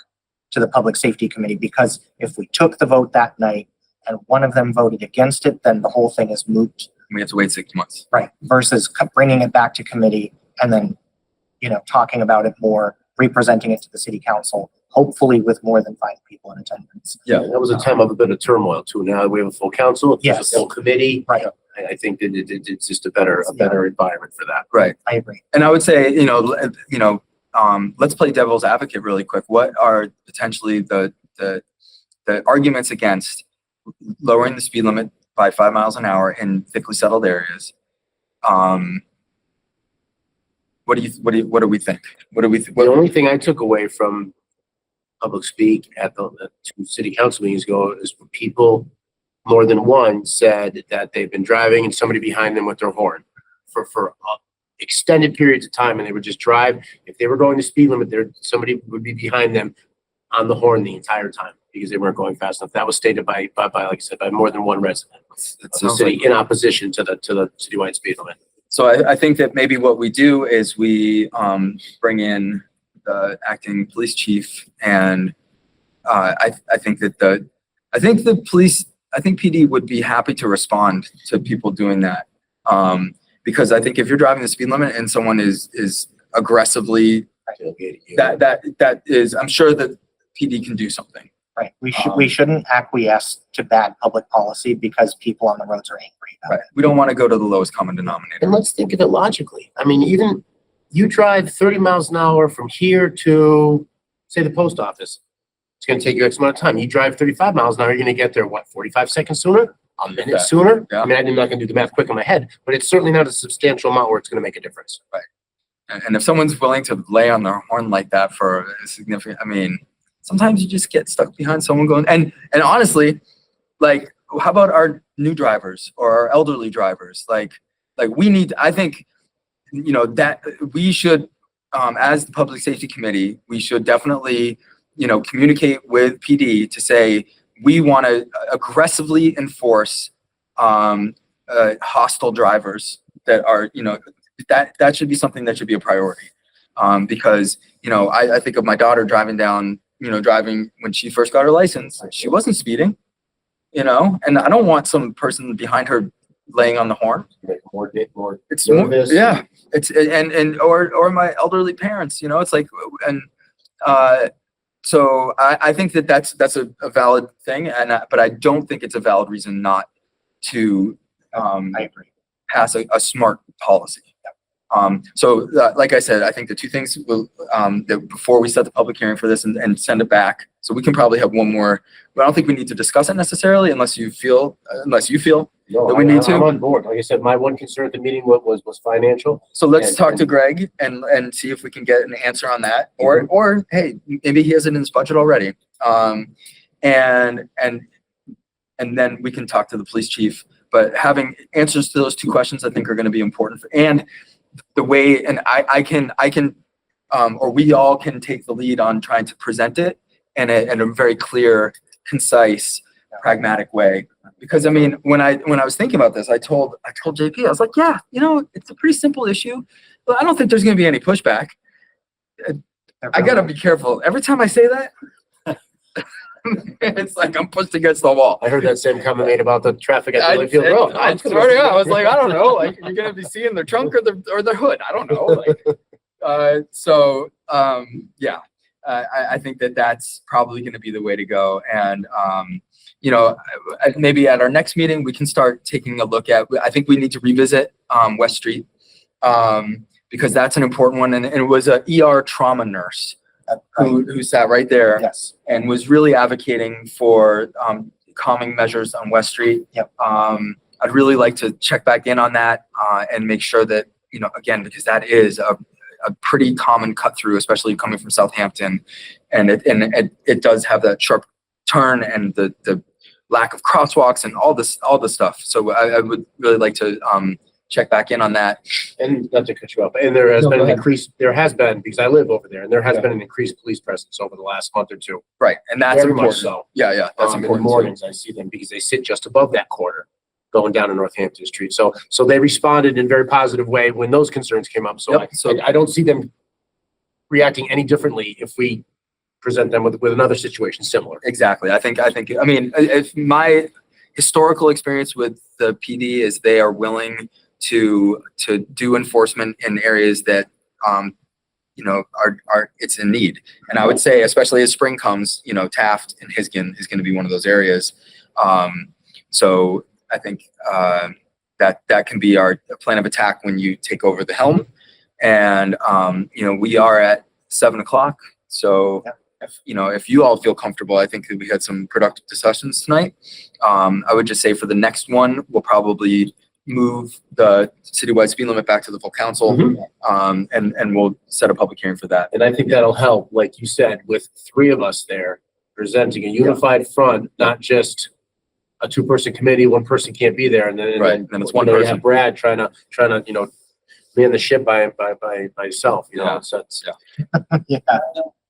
to the Public Safety Committee, because if we took the vote that night and one of them voted against it, then the whole thing is moot. we have to wait 6 months. Right. Versus bringing it back to committee and then, you know, talking about it more, representing it to the city council, hopefully with more than 5 people in attendance. Yeah. That was a time of a bit of turmoil too. Now that we have a full council, there's Yes. a full committee. Right. I think that it's just a better environment for that. Right. I agree. And I would say, let's play devil's advocate really quick. What are potentially the arguments against lowering the speed limit by 5 miles an hour in thickly settled areas? What do we think? The only thing I took away from public speak at the 2 city council meetings ago is when people, more than one, said that they've been driving and somebody behind them with their horn for extended periods of time, and they would just drive. If they were going the speed limit, somebody would be behind them on the horn the entire time because they weren't going fast enough. That was stated by like I said, by more than one resident of the city in opposition to the citywide speed limit. So I think that maybe what we do is we bring in the acting police chief, and I think PD would be happy to respond to people doing that, because I think if you're driving the speed limit and someone is aggressively that is, I'm sure that PD can do something. Right. We shouldn't acquiesce to bad public policy because people on the roads are angry about Right. We don't want to go to the lowest common denominator. And let's think of it logically. I mean, even you drive 30 miles an hour from here to, say, the post office. It's going to take you X amount of time. You drive 35 miles an hour, you're going to get there, 45 seconds sooner? A minute sooner? Yeah. I mean, I'm not going to do the math quick in my head, but it's certainly not a substantial amount where it's going to make a difference. Right. And if someone's willing to lay on their horn like that for a significant, I mean, sometimes you just get stuck behind someone going, and honestly, like, how about our new drivers or our elderly drivers? Like we need, I think, that we should, as the Public Safety Committee, we should definitely, communicate with PD to say, we want to aggressively enforce hostile drivers that are, that should be something that should be a priority. Because, I think of my daughter driving down, driving when she first got her license, she wasn't speeding, and I don't want some person behind her laying on the horn. It's nervous. Yeah. It's, or my elderly parents, it's like, and, so I think that's a valid thing, but I don't think it's a valid reason not to, I agree. pass a smart policy. Like I said, I think the two things will, that before we set the public hearing for this and send it back, so we can probably have one more, but I don't think we need to discuss it necessarily unless you feel No, that we need to. I'm on board. Like I said, my one concern at the meeting was financial. So let's And- talk to Greg and see if we can get an answer on that, or hey, maybe he has it in his budget already. And then we can talk to the police chief, but having answers to those two questions, I think are going to be important. And the way, and I can, or we all can take the lead on trying to present it in a very clear, concise, pragmatic way. Because I mean, when I was thinking about this, I told JP, I was like, yeah, it's a pretty simple issue, but I don't think there's going to be any pushback. I got to be careful. Every time I say that, it's like I'm pushed against the wall. I heard that same comment made about the traffic at Lilyfield Road. I was like, I don't know, like you're gonna be seeing their trunk or their hood. I don't know. Like, I think that's probably going to be the way to go. And maybe at our next meeting we can start taking a look at. I think we need to revisit West Street because that's an important one. And it was a ER trauma nurse who sat right there. Yes. And was really advocating for calming measures on West Street. Yep. I'd really like to check back in on that and make sure that, again, because that is a pretty common cut through, especially coming from Southampton. And it does have that sharp turn and the lack of crosswalks and all this stuff. So I would really like to check back in on that. And not to cut you off, and there has been, because I live over there, and there has been an increased police presence over the last month or two. Right. And that's Very much important. so. Yeah. That's In the important. mornings, I see them because they sit just above that corner going down to Northampton Street. So they responded in a very positive way when those concerns came up. So Yep. So I don't see them reacting any differently if we present them with another situation similar. exactly. I mean, if my historical experience with the PD is they are willing to do enforcement in areas that are it's in need. And I would say, especially as spring comes, Taft and Hisgen is going to be one of those areas. So I think that can be our plan of attack when you take over the helm. And we are at 7:00. So if you all feel comfortable, I think that we had some productive discussions tonight. I would just say for the next one, we'll probably move the citywide speed limit back to the full council, and we'll set a public hearing for that. And I think that'll help, like you said, with three of us there presenting a unified front, not just a two-person committee, one person can't be there, and then Then it's one you person. have Brad trying to man the ship by himself. Yeah. Yeah.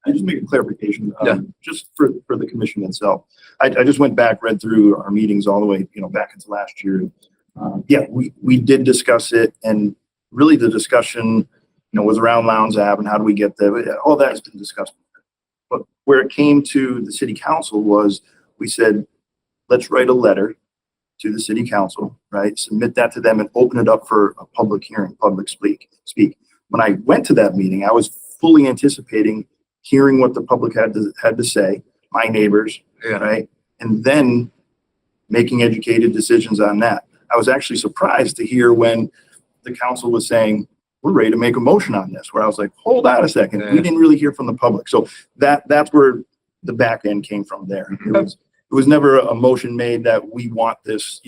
I just make a clarification, Yeah. just for the commission itself. I just went back, read through our meetings all the way, back into last year. We did discuss it, and really the discussion, was around Lowndes Ave and how do we get there. All that has been discussed. But where it came to the city council was, we said, let's write a letter to the city council, right? Submit that to them and open it up for a public hearing, public speak. When I went to that meeting, I was fully anticipating hearing what the public had to say, my neighbors, right? And then making educated decisions on that. I was actually surprised to hear when the council was saying, we're ready to make a motion on this, where I was like, hold on a second. We didn't really hear from the public. So that's where the back end came from there. It was never a motion made that we want this,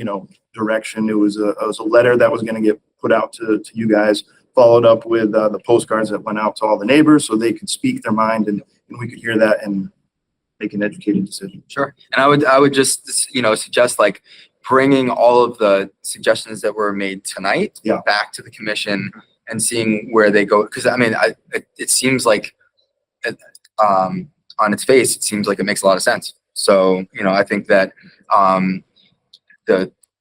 direction. It was a letter that was going to get put out to you guys, followed up with the postcards that went out to all the neighbors so they could speak their mind and we could hear that and make an educated decision. Sure. And I would just, suggest like bringing all of the suggestions that were made tonight back to the commission and seeing where they go. Cause I mean, it seems like on its face, it seems like it makes a lot of sense. So, I think that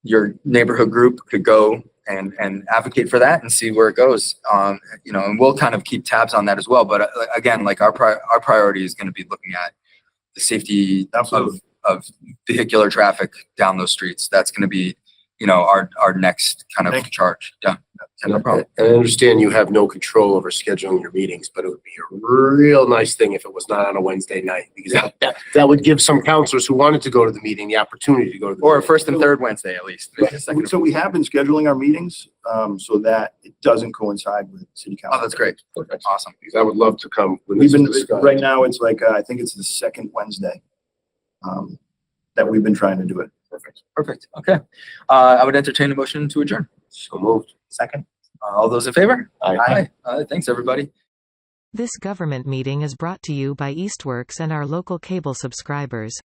your neighborhood group could go and advocate for that and see where it goes. And we'll kind of keep tabs on that as well. But again, like our priority is going to be looking at the safety of vehicular traffic down those streets. That's going to be, our next kind of Thank you. charge. Yeah. No problem. And I understand you have no control over scheduling your meetings, but it would be a real nice thing if it was not on a Wednesday night, because that would give some counselors who wanted to go to the meeting the opportunity to go to the Or meeting. first and third Wednesday at least. Maybe a second. So we have been scheduling our meetings, so that it doesn't coincide with city council. Oh, that's great. Perfect. Awesome. Because I would love to come. when We've this been, is discussed. right now, it's like, I think it's the second Wednesday, that we've been trying to do it. Perfect. Okay. I would entertain a motion to adjourn. So moved. Second. All those in favor? Aye. Thanks, everybody. This government meeting is brought to you by Eastworks and our local cable subscribers.